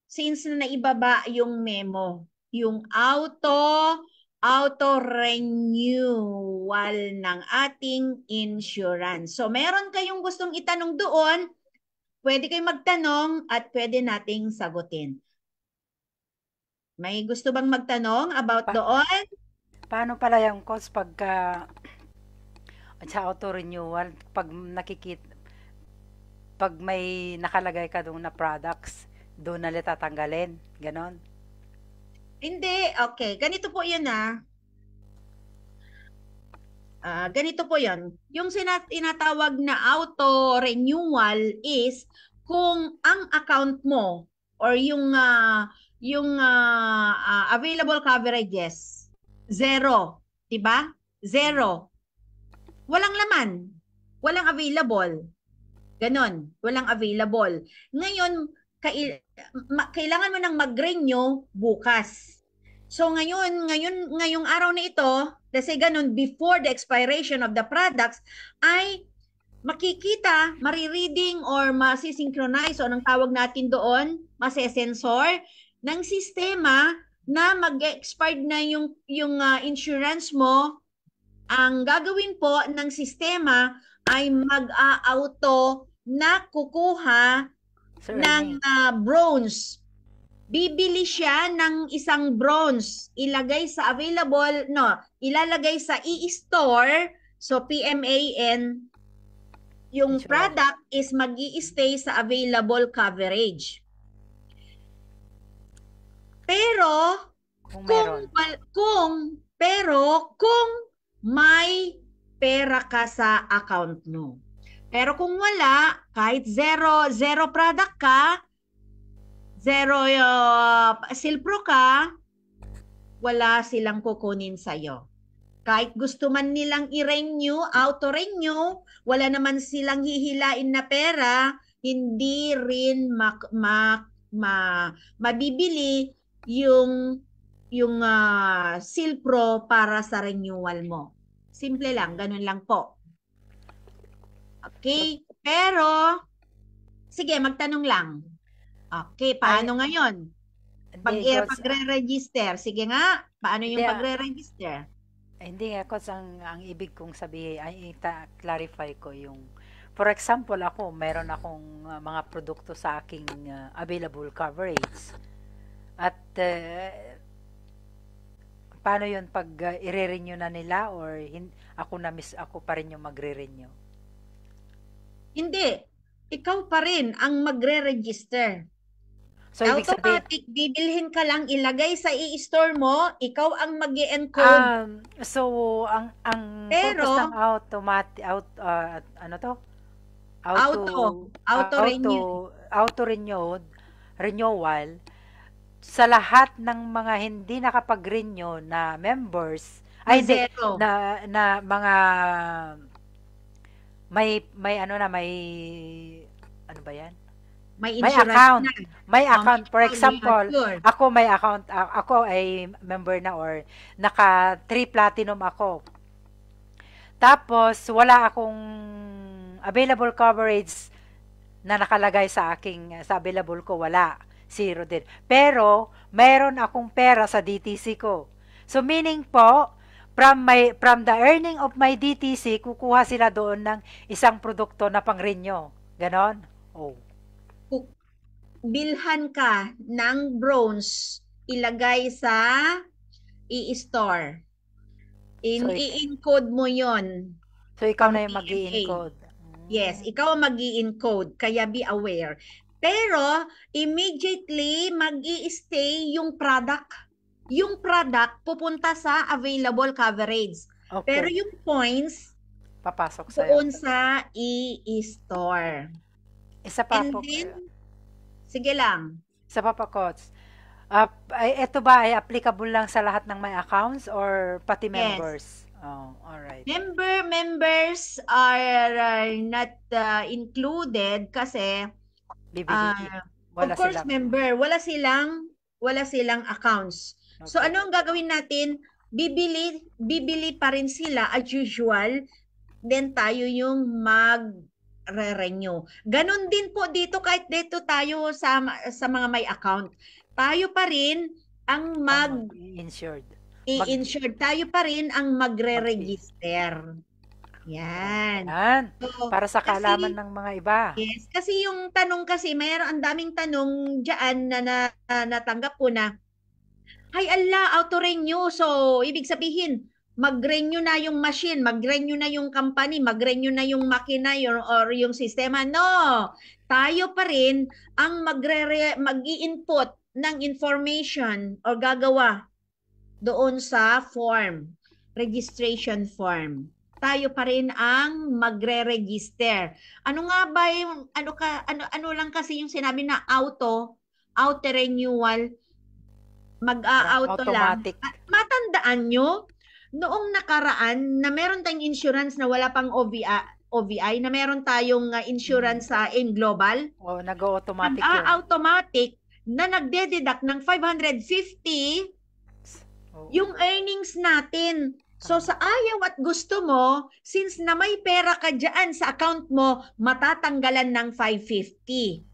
since na naibaba yung memo. Yung auto renewal ng ating insurance. So meron kayong gustong itanong doon, pwede kayong magtanong at pwede nating sagutin. May gusto bang magtanong about doon? Paano pala yung cost pagka sa auto renewal pag pag may nakalagay ka doon na products, doon na tatanggalin, ganon? Hindi, okay. Ganito po 'yun ganito po 'yun. Yung tinatawag na auto renewal is kung ang account mo or yung available coverages, 0, 'di ba? 0. Walang laman. Walang available. Ganon, walang available. Ngayon, kailangan mo nang mag-renew bukas. So ngayong araw na ito, let's say ganun, before the expiration of the products, ay makikita, marireading or masisynchronize o anong tawag natin doon, masesensor ng sistema na mag-expired na yung insurance mo. Ang gagawin po ng sistema ay mag-auto na kukuha ng bronze. Bibili siya ng isang bronze, ilalagay sa ilalagay sa e-store, so PMAN, yung product is mag-i-stay sa available coverage. Pero kung may pera ka sa account mo. Pero kung wala, kahit zero product ka, zero Silpro ka, wala silang kukunin sa'yo. Kahit gusto man nilang i-renew, auto-renew, wala naman silang hihilain na pera, hindi rin mabibili yung Silpro para sa renewal mo. Simple lang, ganun lang po. Okay, pero sige, magtanong lang. Okay, paano ngayon? Pagre-register, sige nga, paano yung pagre-register? Hindi nga, Coach, ang ibig kong sabihin, ay clarify ko yung, for example, meron akong mga produkto sa aking available coverage. At paano yun pag i-renew na nila or ako pa rin yung magre-renew? Hindi. Ikaw pa rin ang magre-register. So, automatic, bibilhin ka lang, ilagay sa e-store mo, ikaw ang mag-i-encode. So, ang pero, purpose ng renewal, sa lahat ng mga hindi nakapag-renew na members, na mga may ano ba yan? May account. May account. For example, ako may account. Ako ay member na or naka 3 platinum ako. Tapos, wala akong available coverage na nakalagay sa available ko. Wala. 0 din. Pero, mayroon akong pera sa DTC ko. So, meaning po, from the earning of my DTC, kukuha sila doon ng isang produkto na pang-renew. Ganon? Oh. Bilhan ka ng bronze, ilagay sa e-store. I-encode mo yon. So, ikaw na yung mag-i-encode. Yes, ikaw ang mag-i-encode, kaya be aware. Pero, immediately, mag-i-stay yung product. Yung product, pupunta sa available coverage. Okay. Pero yung points, papasok sa'yo. doon sa e-store. Isa pa po. Sige lang. Isa pa Coach. Ito ba ay applicable lang sa lahat ng may accounts or pati members? Yes. Oh, all right. Members are not included kasi of course member, wala silang accounts. Okay. So ano ang gagawin natin? Bibili pa rin sila as usual. Then tayo yung mag-renew. Ganon din po dito, kahit dito tayo sa mga may account. Tayo pa rin ang i-insured. Tayo pa rin ang magre-register. Yan. So, para sa kaalaman ng mga iba. Yes, kasi yung tanong kasi, ang daming tanong dyan na natanggap ko na, ay Allah, auto-renew. So, ibig sabihin, mag-renew na yung machine, mag-renew na yung company, mag-renew na yung makina or yung sistema. No! Tayo pa rin ang mag-i-input ng information o gagawa doon sa form, registration form. Tayo pa rin ang magre-register. Ano nga ba yung ano lang kasi yung sinabi na auto renewal, mag-auto lang. Matandaan nyo, noong nakaraan na meron tayong insurance na wala pang OVI na meron tayong insurance sa AIM Global. O, nag-automatic yun. Automatic na nagde-deduct ng 550 Oo. yung earnings natin. So sa ayaw at gusto mo, since na may pera ka dyan sa account mo, matatanggalan ng 550.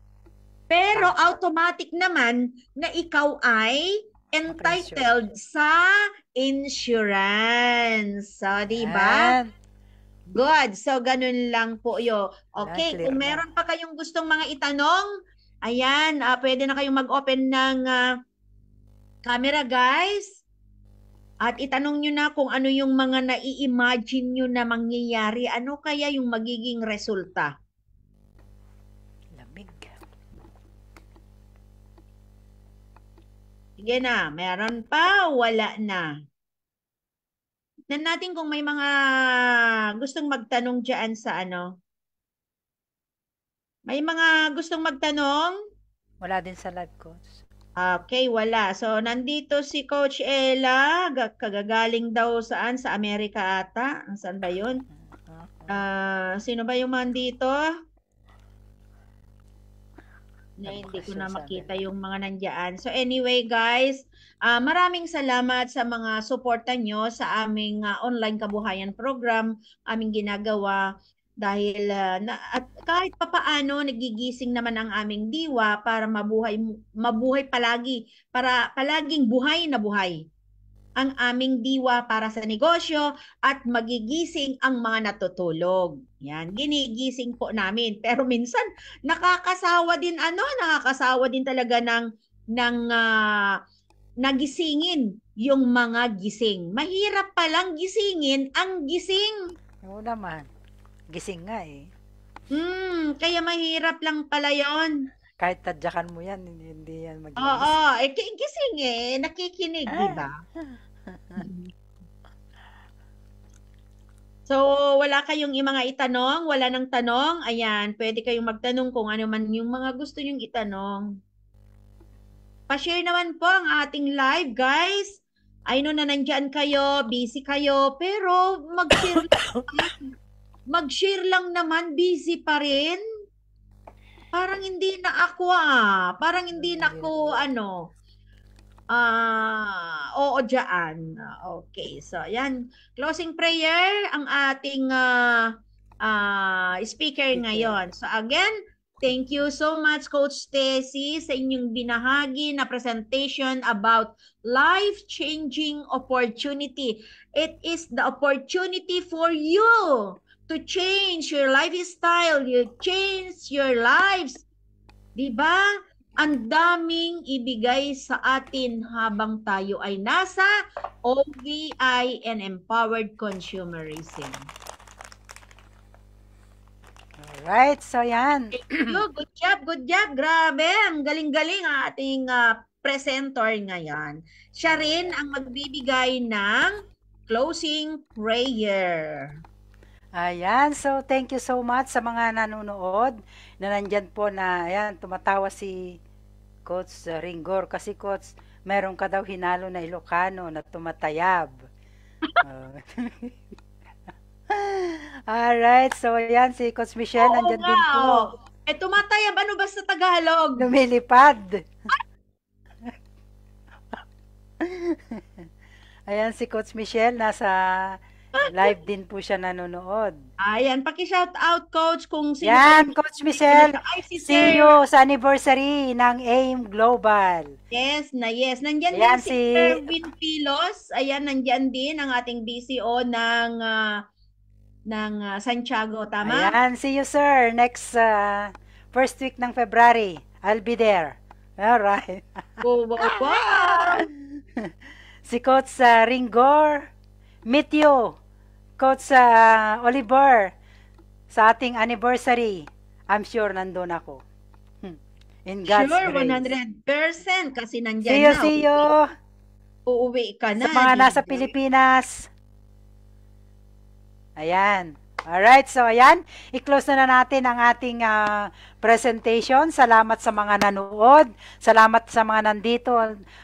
Pero automatic naman na ikaw ay entitled sa insurance. So, di ba? Yan. Good. So, ganun lang po yun. Okay, Clear kung na. meron pa kayong gustong mga itanong, ayan, pwede na kayong mag-open ng camera, guys. At itanong nyo na kung ano yung mga nai-imagine nyo na mangyayari. Ano kaya yung magiging resulta? Lamig. Sige na, meron pa, wala na. Tignan natin kung may mga gustong magtanong dyan sa ano. May mga gustong magtanong? Wala din sa live, coach. Okay, wala. So, nandito si Coach Ella. Kagagaling daw saan? Sa Amerika ata. Saan ba yun? Sino ba yung mandito? Hindi ko na makita yung mga nandiyan. So anyway guys, maraming salamat sa mga suporta nyo sa aming online kabuhayan program, aming ginagawa. Dahil at kahit papaano nagigising naman ang aming diwa para mabuhay palagi, para palaging buhay na buhay ang aming diwa para sa negosyo at magigising ang mga natutulog. Yan, ginigising po namin. Pero minsan nakakasawa din talaga ng nagisingin yung mga gising. Mahirap palang gisingin ang gising. Oo naman. Gising nga eh. Kaya mahirap lang pala yon. Kahit tadyakan mo yan, hindi yan mag-iisip. Oo, gising nakikinig, di ba? So, wala kayong mga itanong, wala nang tanong, ayan, pwede kayong magtanong kung ano man yung mga gusto nyong itanong. Pa-share naman po ang ating live, guys. I know na nandyan kayo, busy kayo, pero mag-share lang naman, busy pa rin. Parang hindi na ako parang hindi na ako oo dyan. Okay, so yan. Closing prayer ang ating speaker ngayon. So again, thank you so much Coach Stacy sa inyong binahagi na presentation about life-changing opportunity. It is the opportunity for you to change your lifestyle, you change your lives. Diba? Ang daming ibigay sa atin habang tayo ay nasa OVI and Empowered Consumerism. Alright, so yan. Good job. Grabe, ang galing-galing ang ating presenter ngayon. Siya rin ang magbibigay ng closing prayer. Ayan, so thank you so much sa mga nanonood na nandyan po na, ayan, tumatawa si Coach Ringgor kasi Coach, meron ka daw hinalo na Ilocano na tumatayab. Alright, so ayan si Coach Michelle, nandyan din po. Tumatayab, ano ba sa Tagalog? Lumilipad. Ayan si Coach Michelle, nasa live din po siya nanonood. Ayan, paki-shout out Coach kung sino. Yan, Coach Michelle, see you sa anniversary ng AIM Global. Yes. Nandyan din si Erwin Pilos. Ayan, nandyan din ang ating BCO ng Santiago, tama? Ayan, see you sir, next first week ng February. I'll be there. Alright. Wow. Si Coach Ringgor, meet you. Coach Oliver, sa ating anniversary, I'm sure nandun ako. In God's grace. Sure, 100%. Kasi nandyan See you. Uuwi ka na. Sa mga nasa Pilipinas. Ayan. Alright, so ayan, i-close na natin ang ating presentation. Salamat sa mga nanood. Salamat sa mga nandito.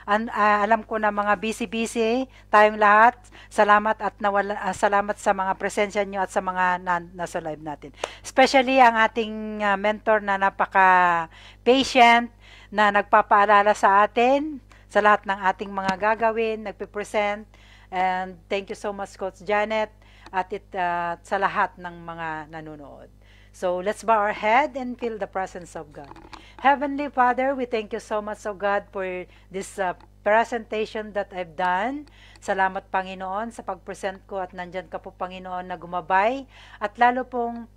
Alam ko na mga busy-busy tayong lahat. Salamat at salamat sa mga presensya nyo at sa mga nasa live natin. Especially ang ating mentor na napaka-patient na nagpapaalala sa atin sa lahat ng ating mga gagawin, nagpe-present. And thank you so much, Coach Janet, at sa lahat ng mga nanonood. So let's bow our head and feel the presence of God. Heavenly Father, we thank you so much, oh God, for this presentation that I've done. Salamat, Panginoon, sa pag-present ko at nandyan ka po, Panginoon, na gumabay. At lalo pong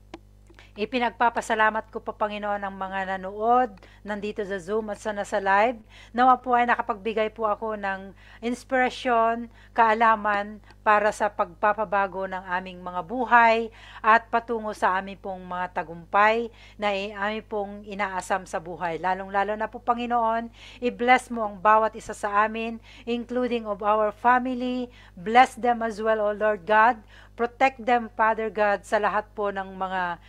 ipinagpapasalamat ko pa, Panginoon, ang mga nanood nandito sa Zoom at sa nasa live. Nawa po ay nakapagbigay po ako ng inspirasyon, kaalaman para sa pagpapabago ng aming mga buhay at patungo sa aming pong mga tagumpay na aming pong inaasam sa buhay. Lalong-lalo na po, Panginoon, i-bless mo ang bawat isa sa amin, including of our family. Bless them as well, O Lord God. Protect them, Father God, sa lahat po ng mga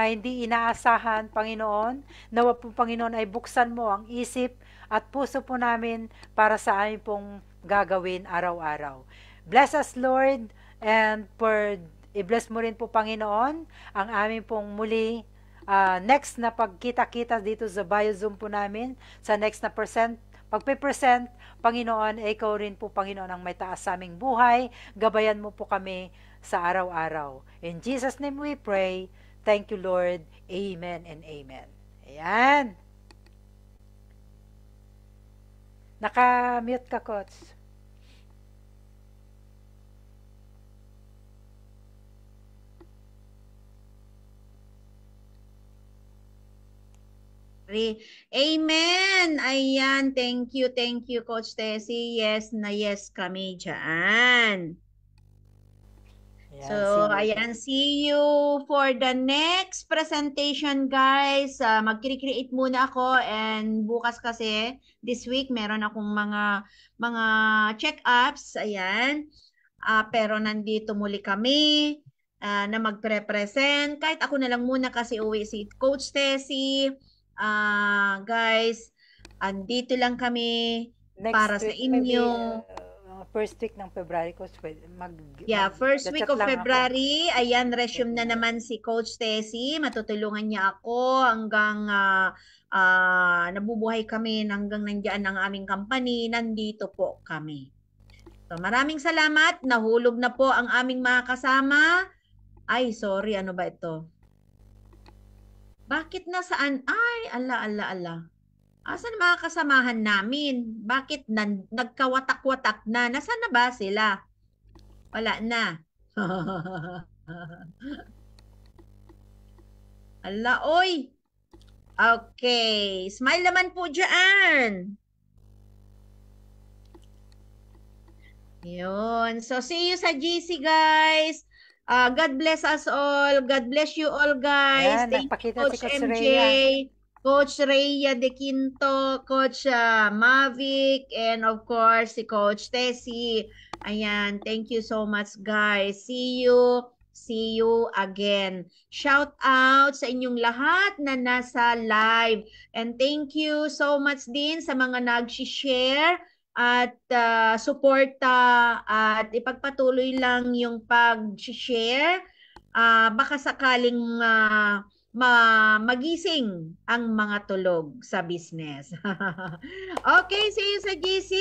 hindi inaasahan, Panginoon. Nawa po, Panginoon, ay buksan mo ang isip at puso po namin para sa aming pong gagawin araw-araw. Bless us, Lord, and i-bless mo rin po, Panginoon, ang aming pong muli next na pagkita-kita dito sa BioZoom po namin, sa next na pagpe-present, Panginoon, ikaw rin po, Panginoon, ang may taas sa aming buhay. Gabayan mo po kami sa araw-araw. In Jesus' name we pray. Thank you, Lord. Amen and amen. Ayan. Naka-mute ka, Coach. Amen! Ayan, thank you, Coach Tessie. Yes na yes kami dyan. So, ayan, see you for the next presentation, guys. Mag-create muna ako and bukas kasi, this week, meron akong mga check-ups. Ayan. Pero nandito muli kami na magpre-present. Kahit ako na lang muna kasi uwi si Coach Tessie. Guys, andito lang kami para sa inyo. First week ng February, Coach, first week of February. Ayan, resume na naman si Coach Tessie. Matutulungan niya ako hanggang nabubuhay kami, hanggang nandiyan ang aming company. Nandito po kami. So, maraming salamat. Nahulog na po ang aming mga kasama. Ay, sorry, ano ba ito? Bakit nasaan? Ay, ala. Asan mga kasamahan namin? Bakit nagkawatak-watak na? Nasaan na ba sila? Wala na. Ala, oy! Okay. Smile naman po dyan. Yun. So, see you sa GC, guys. God bless us all. God bless you all, guys. Ayan, thank you, Coach MJ. Coach Rhea De Quinto, Coach Mavic, and of course, si Coach Tessie. Ayan, thank you so much, guys. See you again. Shout out sa inyong lahat na nasa live. And thank you so much din sa mga nag-share at suporta at ipagpatuloy lang yung pag-share. Baka sakaling magising ang mga tulog sa business. Okay, see you sa GC.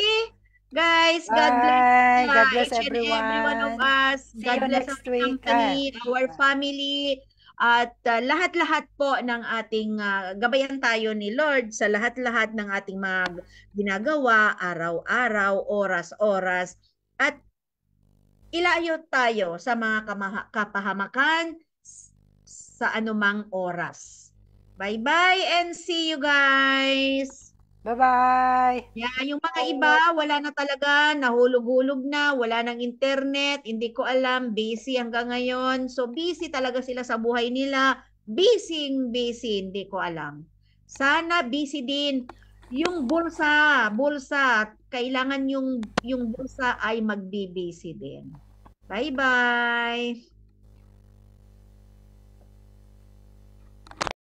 Guys, God bless. God bless each everyone. and every one of us. See God you bless next our week. company, our family, at lahat-lahat po ng ating gabayan tayo ni Lord sa lahat-lahat ng ating mga ginagawa, araw-araw, oras-oras, at ilayo tayo sa mga kapahamakan sa anumang oras. Bye-bye and see you, guys! Bye-bye! Yeah, yung mga iba, wala na talaga, nahulog-hulog na, wala ng internet, hindi ko alam, busy hanggang ngayon. So, busy talaga sila sa buhay nila. Busy, hindi ko alam. Sana busy din yung bulsa, kailangan yung bulsa ay magbi-busy din. Bye-bye.